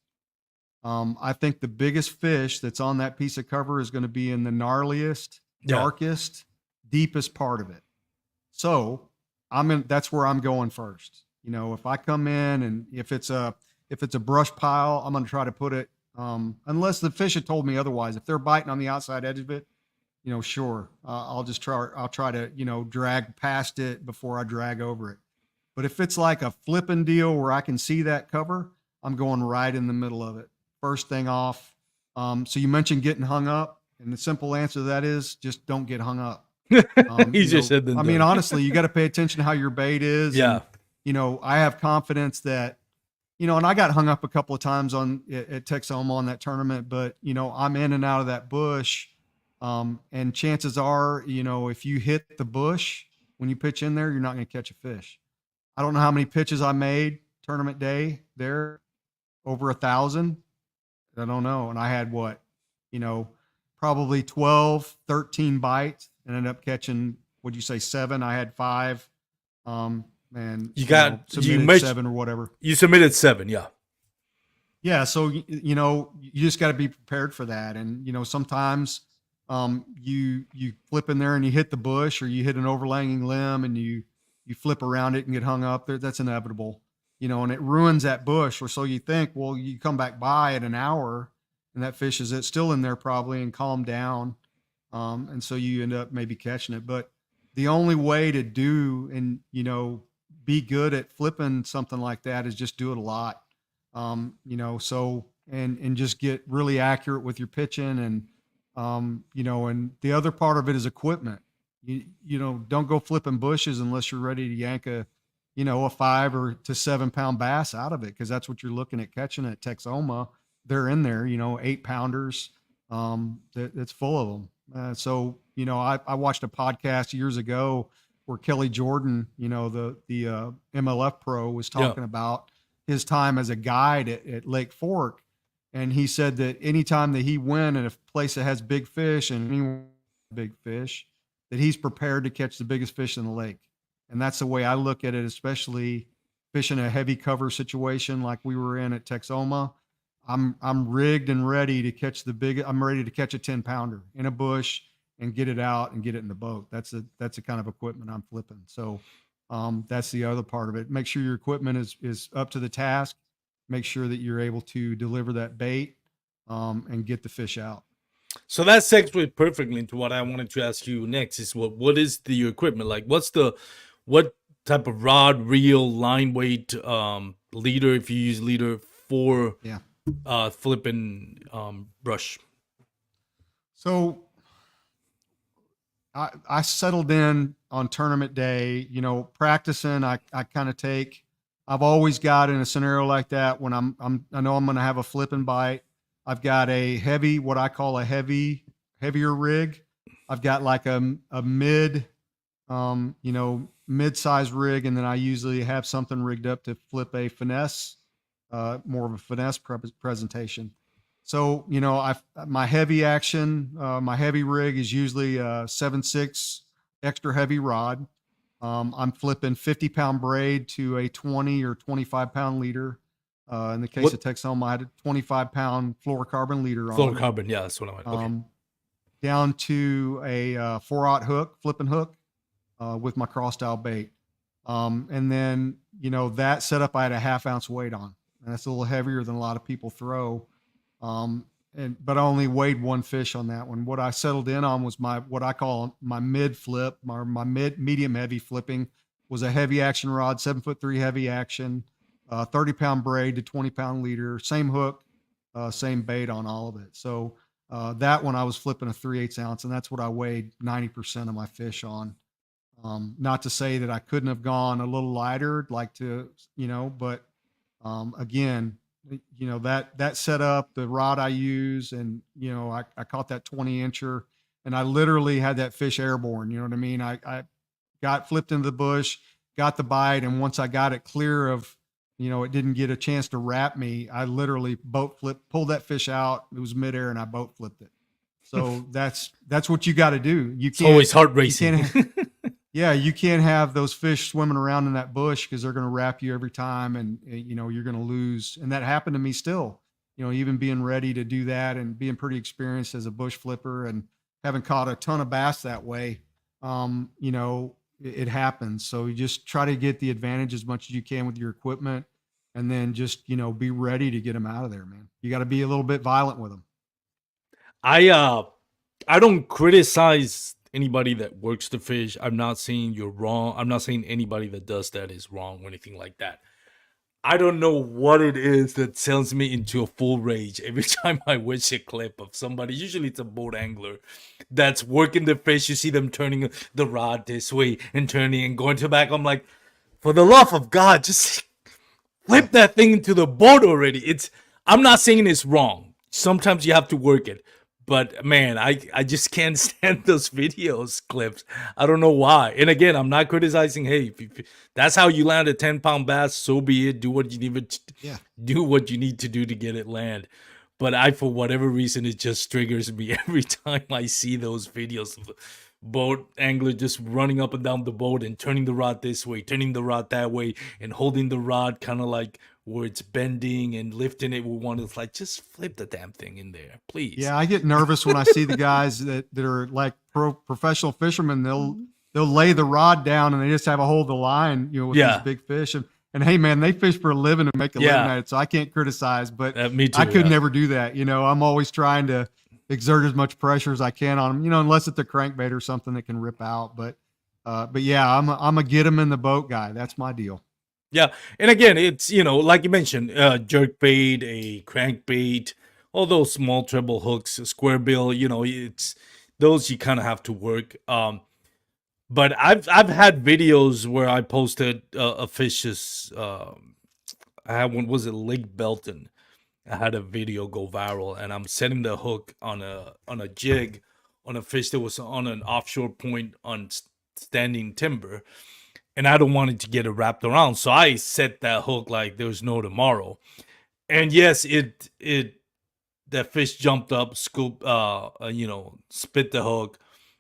I think the biggest fish that's on that piece of cover is going to be in the gnarliest, darkest, deepest part of it. So that's where I'm going first. If I come in and if it's a brush pile, I'm going to try to put it, unless the fish had told me otherwise. If they're biting on the outside edge of it, sure. I'll try to, drag past it before I drag over it. But if it's like a flipping deal where I can see that cover, I'm going right in the middle of it. First thing off. So you mentioned getting hung up, and the simple answer to that is just don't get hung up. Easier said than done. I mean, honestly, you got to pay attention to how your bait is. Yeah. And, I have confidence that, and I got hung up a couple of times at Texoma on that tournament, but, I'm in and out of that bush. And chances are, if you hit the bush when you pitch in there, you're not going to catch a fish. I don't know how many pitches I made tournament day there, over 1,000. I don't know. And I had probably 12, 13 bites and ended up catching, would you say 7? I had 5. And you 7 or whatever. You submitted 7. Yeah. Yeah. So, you just got to be prepared for that. And, sometimes, you flip in there and you hit the bush, or you hit an overhanging limb and you flip around it and get hung up there. That's inevitable, and it ruins that bush. Or so you think. Well, you come back by at an hour and that fish is still in there probably and calm down. And so you end up maybe catching it. But the only way to do and, be good at flipping something like that is just do it a lot. So, and just get really accurate with your pitching and, and the other part of it is equipment. Don't go flipping bushes unless you're ready to yank a 5 or to 7 pound bass out of it. Cause that's what you're looking at catching at Texoma. They're in there, 8 pounders. That's full of them. So, I watched a podcast years ago where Kelly Jordan, the MLF pro, was talking about his time as a guide at Lake Fork. And he said that anytime that he went in a place that has big fish and any big fish, that he's prepared to catch the biggest fish in the lake. And that's the way I look at it, especially fishing a heavy cover situation like we were in at Texoma. I'm rigged and ready to catch I'm ready to catch a 10 pounder in a bush and get it out and get it in the boat. That's the kind of equipment I'm flipping. So that's the other part of it. Make sure your equipment is up to the task. Make sure that you're able to deliver that bait and get the fish out. So that segues perfectly into what I wanted to ask you next is what is the equipment like? What type of rod, reel, line weight, leader, if you use leader for flipping brush? So I settled in on tournament day, practicing. I kind of I've always got in a scenario like that when I know I'm going to have a flipping bite. I've got a heavy, what I call a heavier rig. I've got like a mid-size rig. And then I usually have something rigged up to flip a finesse, more of a finesse presentation. So, my heavy action, my heavy rig is usually a 7.6 extra heavy rod. I'm flipping 50 pound braid to a 20 or 25 pound leader. In the case What of Texoma, I had a 25-pound fluorocarbon leader on. fluorocarbon? Yeah, that's what I meant. Okay. Down to a 4/0 hook, flipping hook, with my cross style bait. And then, that setup I had a 1/2 ounce weight on, and that's a little heavier than a lot of people throw. But I only weighed one fish on that one. What I settled in on was what I call my mid flip, my medium heavy flipping was a heavy action rod, 7'3" heavy action, 30-pound braid to 20-pound leader, same hook, same bait on all of it. So that one I was flipping a 3/8 ounce, and that's what I weighed 90% of my fish on. Not to say that I couldn't have gone a little lighter, like but again, that setup, the rod I use, and I caught that 20-incher, and I literally had that fish airborne. You know what I mean? I got flipped into the bush, got the bite, and once I got it clear of, it didn't get a chance to wrap me, I literally pulled that fish out. It was midair, and I boat flipped it. So that's what you got to do. It's always heart racing. Yeah, you can't have those fish swimming around in that bush because they're going to wrap you every time, and you're going to lose. And that happened to me still. Even being ready to do that and being pretty experienced as a bush flipper and having caught a ton of bass that way, it happens. So you just try to get the advantage as much as you can with your equipment, and then just be ready to get them out of there, man. You got to be a little bit violent with them. I don't criticize anybody that works the fish. I'm not saying you're wrong. I'm not saying anybody that does that is wrong or anything like that. I don't know what it is that sends me into a full rage every time I watch a clip of somebody. Usually it's a boat angler that's working the fish. You see them turning the rod this way and turning and going to the back. I'm like, for the love of God, just flip that thing into the boat already. I'm not saying it's wrong. Sometimes you have to work it. But man, I just can't stand those videos clips. I don't know why. And again, I'm not criticizing. Hey, if that's how you land a 10-pound bass, so be it. Do what you need to do what you need to do to get it land. But for whatever reason, it just triggers me every time I see those videos of the boat angler just running up and down the boat and turning the rod this way, turning the rod that way, and holding the rod kind of like where it's bending and lifting it with one. It's like, just flip the damn thing in there, please. Yeah, I get nervous when I see the guys that are like professional fishermen. They'll lay the rod down and they just have a hold of the line, with these big fish. And hey, man, they fish for a living and make a living at it. So I can't criticize, but me too, I could never do that. I'm always trying to exert as much pressure as I can on them, unless it's a crankbait or something that can rip out. But yeah, I'm a get them in the boat guy. That's my deal. Yeah. And again, it's, like you mentioned, jerk bait, a crankbait, all those small treble hooks, a square bill, it's those you kind of have to work. But I've had videos where I posted a fish's, I had one, was it Lake Belton? I had a video go viral, and I'm setting the hook on a jig on a fish that was on an offshore point on standing timber. And I don't want it to get it wrapped around. So I set that hook like there's no tomorrow. And yes, that fish jumped up, scooped, spit the hook,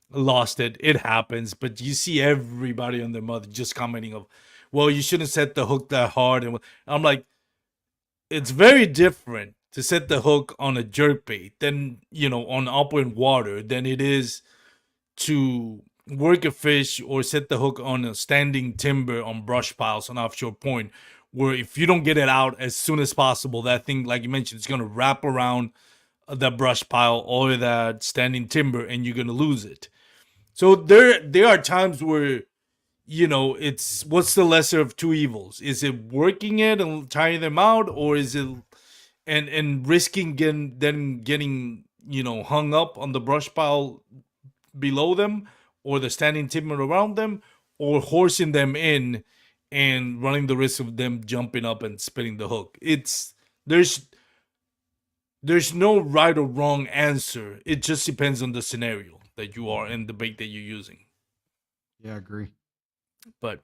lost it. It happens. But you see everybody and their mother just commenting of, well, you shouldn't set the hook that hard. And I'm like, it's very different to set the hook on a jerkbait than, on open water than it is to work a fish or set the hook on a standing timber on brush piles on offshore point, where if you don't get it out as soon as possible, that thing, like you mentioned, it's going to wrap around that brush pile or that standing timber and you're going to lose it. So there are times where, it's what's the lesser of two evils? Is it working it and tying them out, or is it and risking getting hung up on the brush pile below them, or the standing timber around them, or horsing them in and running the risk of them jumping up and spitting the hook? There's no right or wrong answer. It just depends on the scenario that you are and the bait that you're using. Yeah, I agree. But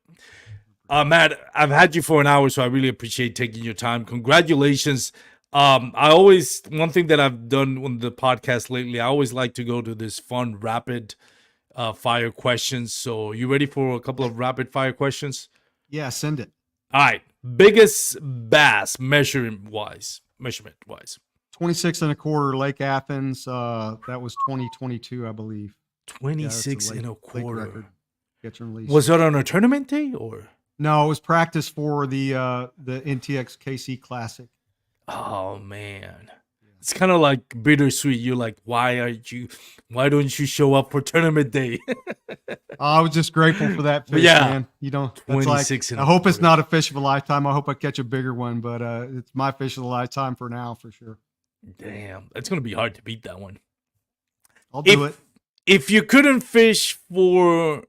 Matt, I've had you for an hour, so I really appreciate taking your time. Congratulations. One thing that I've done on the podcast lately, I always like to go to this fun rapid fire questions. So you ready for a couple of rapid fire questions? Yeah, send it. All right. Biggest bass measurement wise. 26 and a quarter, Lake Athens. That was 2022, I believe. Yeah, that's 26 a and a lake quarter. record. Catch and release. Was it on a tournament day or? No, it was practice for the NTX KC Classic. Oh man. It's kind of like bittersweet. You're like, why don't you show up for tournament day? I was just grateful for that fish, Yeah. man. You know, that's 26 like, and I a hope it's quarter. not a fish of a lifetime. I hope I catch a bigger one, but it's my fish of the lifetime for now, for sure. Damn, it's gonna be hard to beat that one. I'll do it. If you couldn't fish for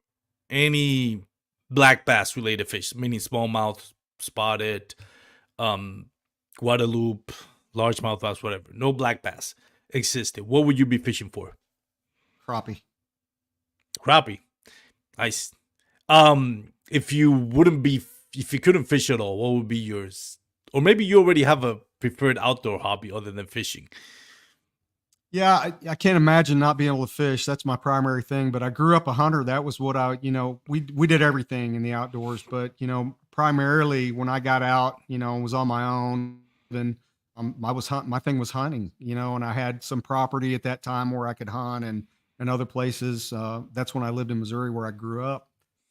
any black bass related fish, meaning smallmouth, spotted, Guadalupe, largemouth bass, whatever, no black bass existed, what would you be fishing for? Crappie. Crappie. Nice. If you couldn't fish at all, what would be yours? Or maybe you already have a preferred outdoor hobby other than fishing. Yeah, I can't imagine not being able to fish. That's my primary thing. But I grew up a hunter. That was what we did everything in the outdoors. But, primarily when I got out, was on my own, then I was hunting. My thing was hunting, and I had some property at that time where I could hunt and other places. That's when I lived in Missouri where I grew up.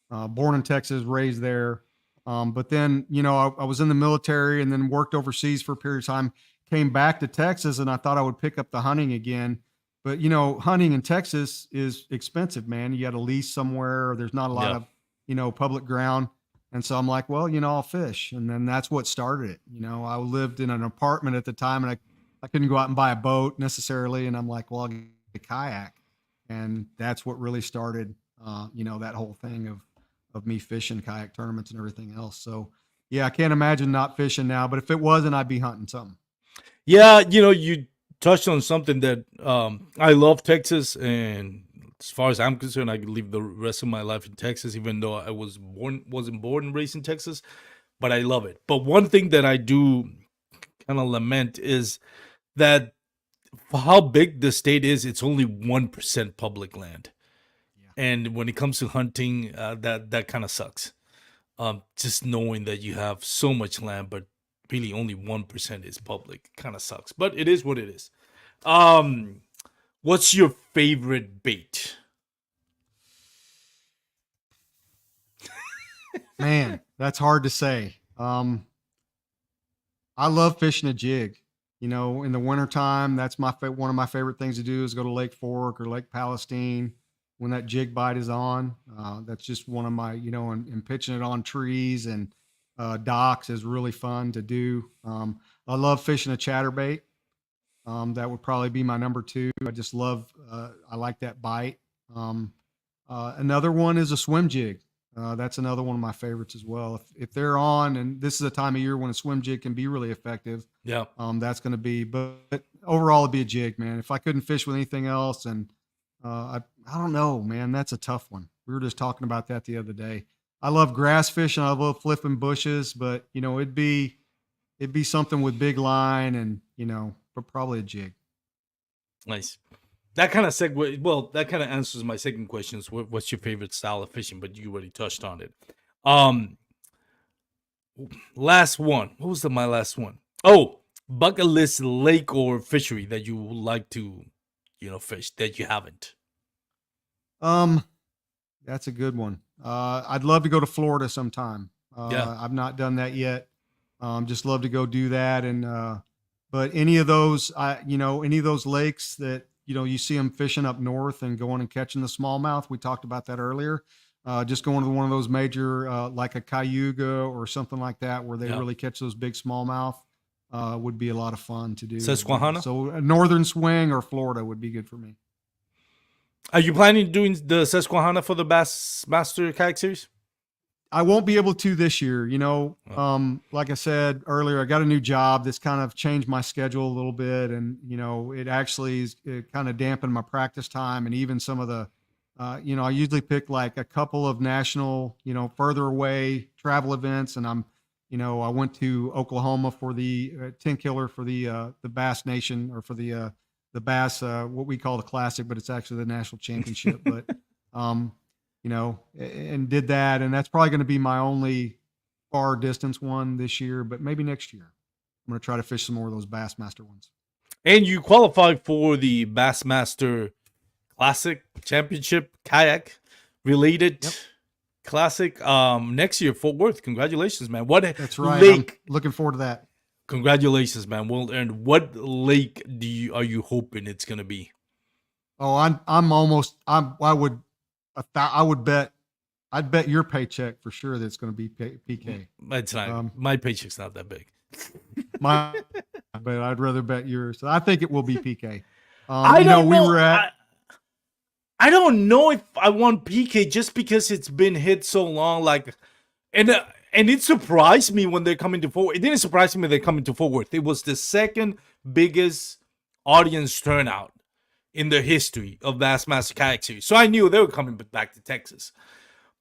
Born in Texas, raised there. But then, I was in the military and then worked overseas for a period of time, came back to Texas, and I thought I would pick up the hunting again. But, hunting in Texas is expensive, man. You got to lease somewhere. There's not a lot of, public ground. And so I'm like, well, I'll fish. And then that's what started it. I lived in an apartment at the time and I couldn't go out and buy a boat necessarily. And I'm like, well, I'll get a kayak. And that's what really started, that whole thing of me fishing kayak tournaments and everything else. So yeah, I can't imagine not fishing now, but if it wasn't, I'd be hunting something. Yeah, you touched on something that I love Texas, and as far as I'm concerned, I could live the rest of my life in Texas, even though I wasn't born and raised in Texas, but I love it. But one thing that I do kind of lament is that for how big the state is, it's only 1% public land. Yeah. And when it comes to hunting, that kind of sucks. Just knowing that you have so much land, but really only 1% is public kind of sucks, but it is what it is. What's your favorite bait? Man, that's hard to say. I love fishing a jig. In the wintertime, that's one of my favorite things to do is go to Lake Fork or Lake Palestine when that jig bite is on. That's just one of my, and pitching it on trees and docks is really fun to do. I love fishing a chatterbait. That would probably be my number 2. I just love, I like that bite. Another one is a swim jig. That's another one of my favorites as well. If they're on, and this is a time of year when a swim jig can be really effective. Yeah. That's going to be, but overall it'd be a jig, man. If I couldn't fish with anything else, and I don't know, man, that's a tough one. We were just talking about that the other day. I love grass fishing. I love flipping bushes, but it'd be something with big line and, but probably a jig. Nice. That kind of segue. Well, that kind of answers my second question. What's your favorite style of fishing? But you already touched on it. Last one. What was my last one? Oh, bucket list lake or fishery that you would like to, fish that you haven't. That's a good one. I'd love to go to Florida sometime. I've not done that yet. Just love to go do that. And, but any of those, any of those lakes that, you see them fishing up north and going and catching the smallmouth. We talked about that earlier. Just going to one of those major, like a Cayuga or something like that, where they really catch those big smallmouth, would be a lot of fun to do. Susquehanna? So a northern swing or Florida would be good for me. Are you planning on doing the Susquehanna for the Bassmaster Kayak Series? I won't be able to this year. Like I said earlier, I got a new job that's kind of changed my schedule a little bit. And, it actually it kind of dampened my practice time. And even some of the, I usually pick like a couple of national, further away travel events. And I went to Oklahoma for the 10 killer for the Bass Nation, or for the Bass, what we call the Classic, but it's actually the national championship. But, and did that. And that's probably going to be my only far distance one this year, but maybe next year. I'm going to try to fish some more of those Bassmaster ones. And you qualified for the Bassmaster Classic Championship kayak related classic next year, Fort Worth. Congratulations, man. That's right. Lake? I'm looking forward to that. Congratulations, man. Well, and what lake are you hoping it's gonna be? Oh, I'd bet your paycheck for sure that it's going to be PK. It's not. My paycheck's not that big. But I'd rather bet yours. So I think it will be PK. I don't know. I don't know if I want PK just because it's been hit so long. Like, and it surprised me when they're coming to Fort Worth. It didn't surprise me when they're coming to Fort Worth. It was the second biggest audience turnout in the history of Bassmaster Kayak Series. So I knew they were coming back to Texas.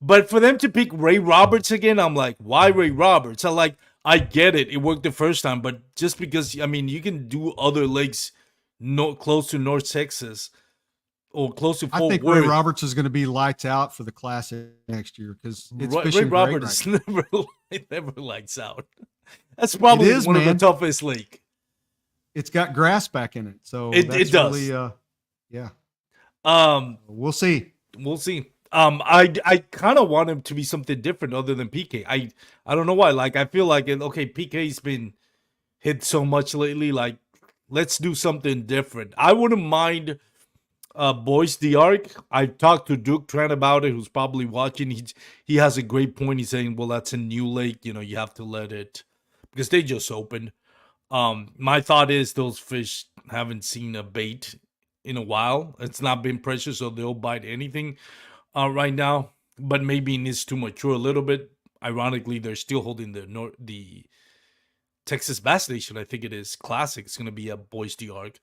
But for them to pick Ray Roberts again, I'm like, why Ray Roberts? I get it. It worked the first time. But just because, I mean, you can do other lakes close to North Texas or close to Fort Worth. I think Ray Roberts is going to be lights out for the Classic next year because it's fishing Ray Roberts is never lights out. That's probably one of the toughest lake. It's got grass back in it. So it does. Really, yeah. We'll see. We'll see. I kind of want him to be something different other than PK. I don't know why. Like, I feel like PK's been hit so much lately. Like, let's do something different. I wouldn't mind Boys the Ark. I talked to Duke Trent about it, who's probably watching. He has a great point. He's saying, well, that's a new lake. You know, you have to let it, because they just opened. My thought is those fish haven't seen a bait in a while. It's not been precious, so they'll bite anything right now. But maybe it needs to mature a little bit. Ironically, they're still holding the Texas Bass Nation, I think it is, Classic. It's going to be at Boys the Ark.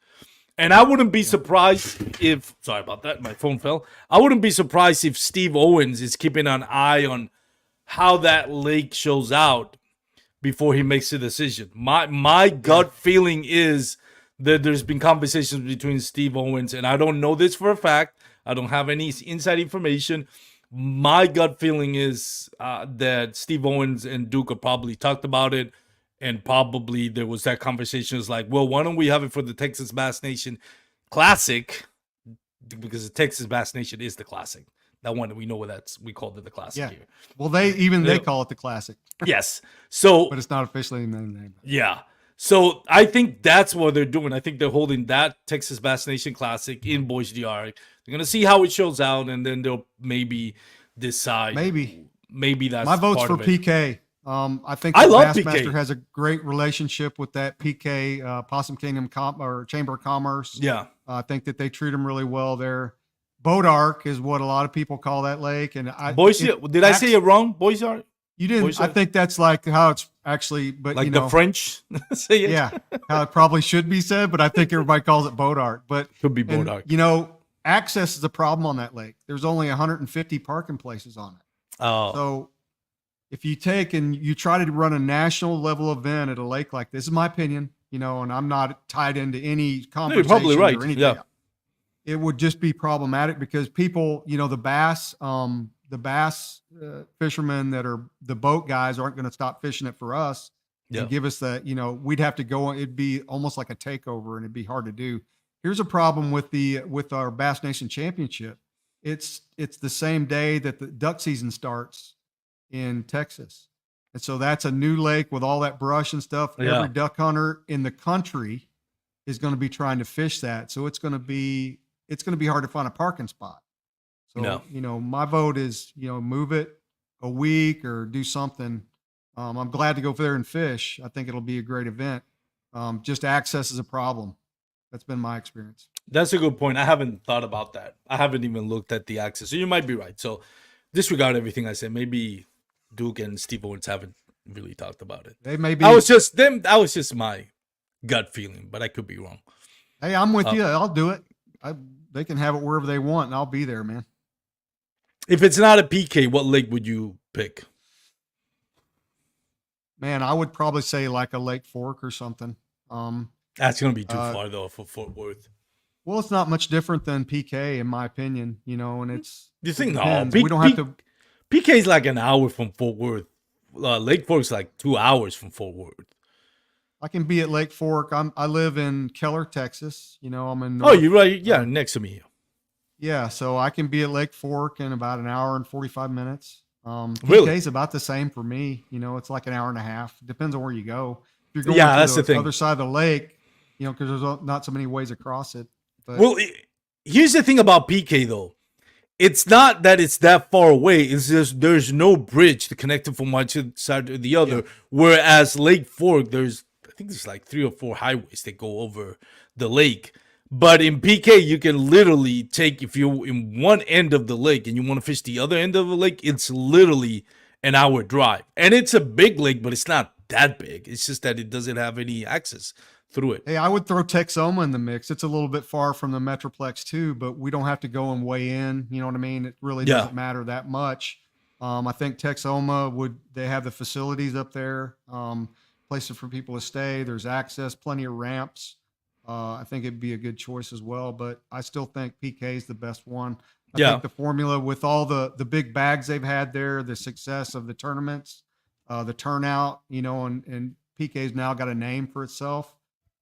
And I wouldn't be surprised if, sorry about that, my phone fell. I wouldn't be surprised if Steve Owens is keeping an eye on how that lake shows out before he makes a decision. My gut feeling is that there's been conversations between Steve Owens, and I don't know this for a fact. I don't have any inside information. My gut feeling is that Steve Owens and Duke have probably talked about it, and probably there was that conversation. It's like, well, why don't we have it for the Texas Bass Nation Classic? Because the Texas Bass Nation is the Classic. That one, we know what we called it the Classic here. Well, they call it the Classic. Yes. So, but it's not officially named. Yeah. So I think that's what they're doing. I think they're holding that Texas Bass Nation Classic in Boys the Ark. They're gonna see how it shows out, and then they'll maybe decide. Maybe that's my vote's part for of it. PK. I think I love Bassmaster PK. has a great relationship with that PK Possum Kingdom or Chamber of Commerce. Yeah. I think that they treat them really well there. Boat Ark is what a lot of people call that lake, and did I say it wrong? Boys Ark. You didn't. I think that's like how it's actually, but like the French say it. Yeah, how it probably should be said, but I think everybody calls it Boat Ark. But could be Boat Ark. You know, access is a problem on that lake. There's only 150 parking places on it. Oh, so if you take and you try to run a national level event at a lake like this, is my opinion. You know, and I'm not tied into any conversation. You're probably right. Or anything. Yeah, it would just be problematic because people, you know, the bass fishermen that are the boat guys aren't going to stop fishing it for us and give us that, you know, we'd have to go, it'd be almost like a takeover and it'd be hard to do. Here's a problem with our Bass Nation Championship. It's the same day that the duck season starts in Texas. And so that's a new lake with all that brush and stuff. Yeah. Every duck hunter in the country is going to be trying to fish that. So it's going to be hard to find a parking spot. So, you know, my vote is, you know, move it a week or do something. I'm glad to go there and fish. I think it'll be a great event. Just access is a problem. That's been my experience. That's a good point. I haven't thought about that. I haven't even looked at the access. So you might be right. So disregard everything I said. Maybe Duke and Steve Owens haven't really talked about it. They may be. That was just my gut feeling, but I could be wrong. Hey, I'm with you. I'll do it. They can have it wherever they want, and I'll be there, man. If it's not a PK, what lake would you pick? Man, I would probably say like a Lake Fork or something. That's going to be too far, though, for Fort Worth. Well, it's not much different than PK, in my opinion, you know, and it's... You think, no, we don't have to... PK is like an hour from Fort Worth Lake Fork's like 2 hours from Fort Worth. I can be at Lake Fork. I live in Keller, Texas. You know, I'm in Oh, North. you're right. Yeah, next to me. Yeah, so I can be at Lake Fork in about an hour and 45 minutes. Really? PK is about the same for me. You know, it's like an hour and a half. Depends on where you go. If you're going Yeah, to that's the the thing. other side of the lake, you know, because there's not so many ways across it. But Well, here's the thing about PK though. It's not that it's that far away. It's just there's no bridge to connect it from one side to the other. Yeah. Whereas Lake Fork, I think there's like 3 or 4 highways that go over the lake. But in PK, you can literally take, if you're in one end of the lake and you want to fish the other end of the lake, it's literally an hour drive. And it's a big lake, but it's not that big. It's just that it doesn't have any access through it. hey, I would throw Texoma in the mix. It's a little bit far from the Metroplex too, but we don't have to go and weigh in. You know what I mean? It really Yeah. doesn't matter that much. I think Texoma they have the facilities up there, places for people to stay. There's access, plenty of ramps. I think it'd be a good choice as well, but I still think PK is the best one. I Yeah. think the formula with all the big bags they've had there, the success of the tournaments, the turnout, you know, and PK's now got a name for itself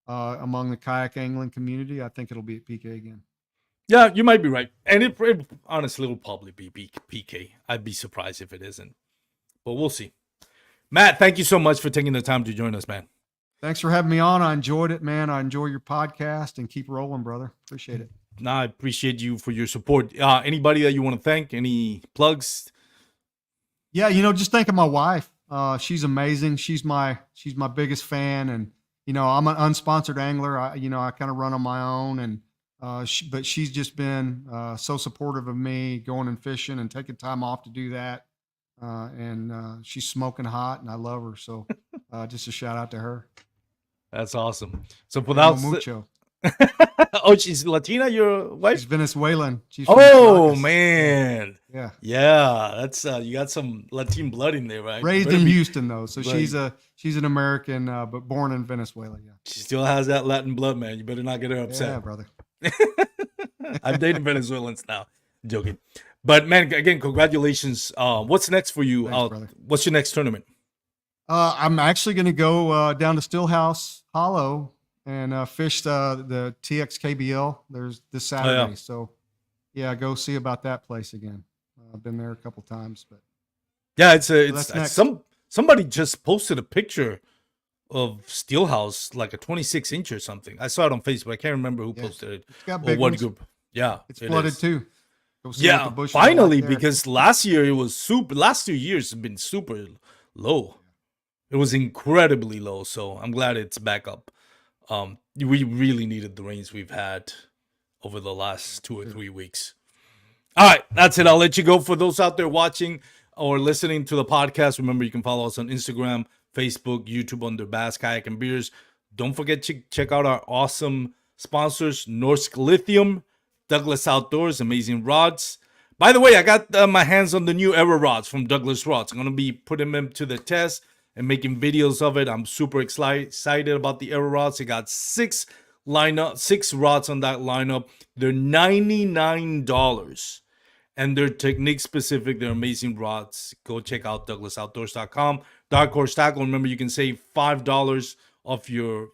among the kayak angling community. I think it'll be at PK again. Yeah, you might be right. And it honestly will probably be PK. I'd be surprised if it isn't. But we'll see. Matt, thank you so much for taking the time to join us, man. Thanks for having me on. I enjoyed it, man. I enjoy your podcast, and keep rolling, brother. Appreciate it. No, I appreciate you for your support. Anybody that you want to thank? Any plugs? Yeah, you know, just think of my wife. She's amazing. She's my biggest fan, and you know, I'm an unsponsored angler. I kind of run on my own, and but she's just been so supportive of me going and fishing and taking time off to do that. And she's smoking hot, and I love her. So just a shout out to her. That's awesome. So without mucho. Oh, she's Latina, your wife? She's Venezuelan. She's from Oh Caracas. man. Yeah. Yeah, that's you got some Latin blood in there, right? Raised in Houston though, so Right. she's an American, but born in Venezuela. Yeah. She still has that Latin blood, man. You better not get her upset. Yeah, brother. I'm dating Venezuelans now. Joking. But man, again, congratulations. What's next for you? Thanks, brother. What's your next tournament? I'm actually going to go down to Stillhouse Hollow and fish the TXKBL. There's this Saturday. yeah. So yeah, go see about that place again. I've been there a couple times, but Yeah, that's next. somebody just posted a picture of Steelhouse, like a 26-inch or something. I saw it on Facebook. I can't remember who Yeah. posted it It's got or big what ones. group. Yeah, It's it flooded is. too. Go see what Yeah, the bushes are like finally, there. because last year it was super. Last 2 years have been super low. It was incredibly low. So I'm glad it's back up. We really needed the rains we've had over the last 2 or 3 weeks. All right, that's it. I'll let you go. For those out there watching or listening to the podcast, remember you can follow us on Instagram, Facebook, YouTube under Bass, Kayak, and Beers. Don't forget to check out our awesome sponsors, Norsk Lithium, Douglas Outdoors, amazing rods. By the way, I got my hands on the new Era rods from Douglas Rods. I'm going to be putting them to the test and making videos of it. I'm super excited about the Era rods. I got 6 rods on that lineup. They're $99. And they're technique specific. They're amazing rods. Go check out douglasoutdoors.com. Dark Horse Tackle. Remember, you can save $5 off your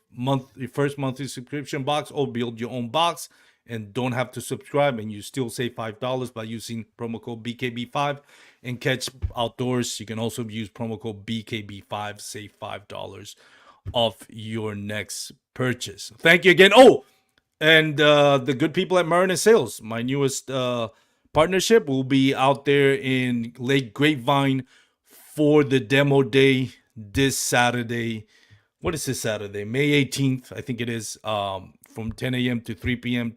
first monthly subscription box, or build your own box and don't have to subscribe, and you still save $5 by using promo code BKB5 and catch outdoors. You can also use promo code BKB5, save $5 off your next purchase. Thank you again. Oh, and the good people at Mariner Sales, my newest partnership, will be out there in Lake Grapevine for the demo day this Saturday. What is this Saturday? May 18th, I think it is, from 10 a.m. to 3 p.m.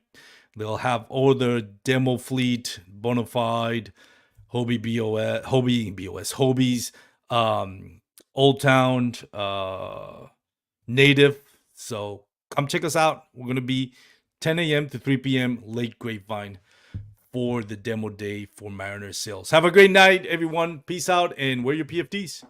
They'll have all the demo fleet, Bonafide, Hobies, Old Town, Native. So come check us out. We're going to be 10 a.m. to 3 p.m. Lake Grapevine for the demo day for Mariner Sales. Have a great night, everyone. Peace out and wear your PFDs.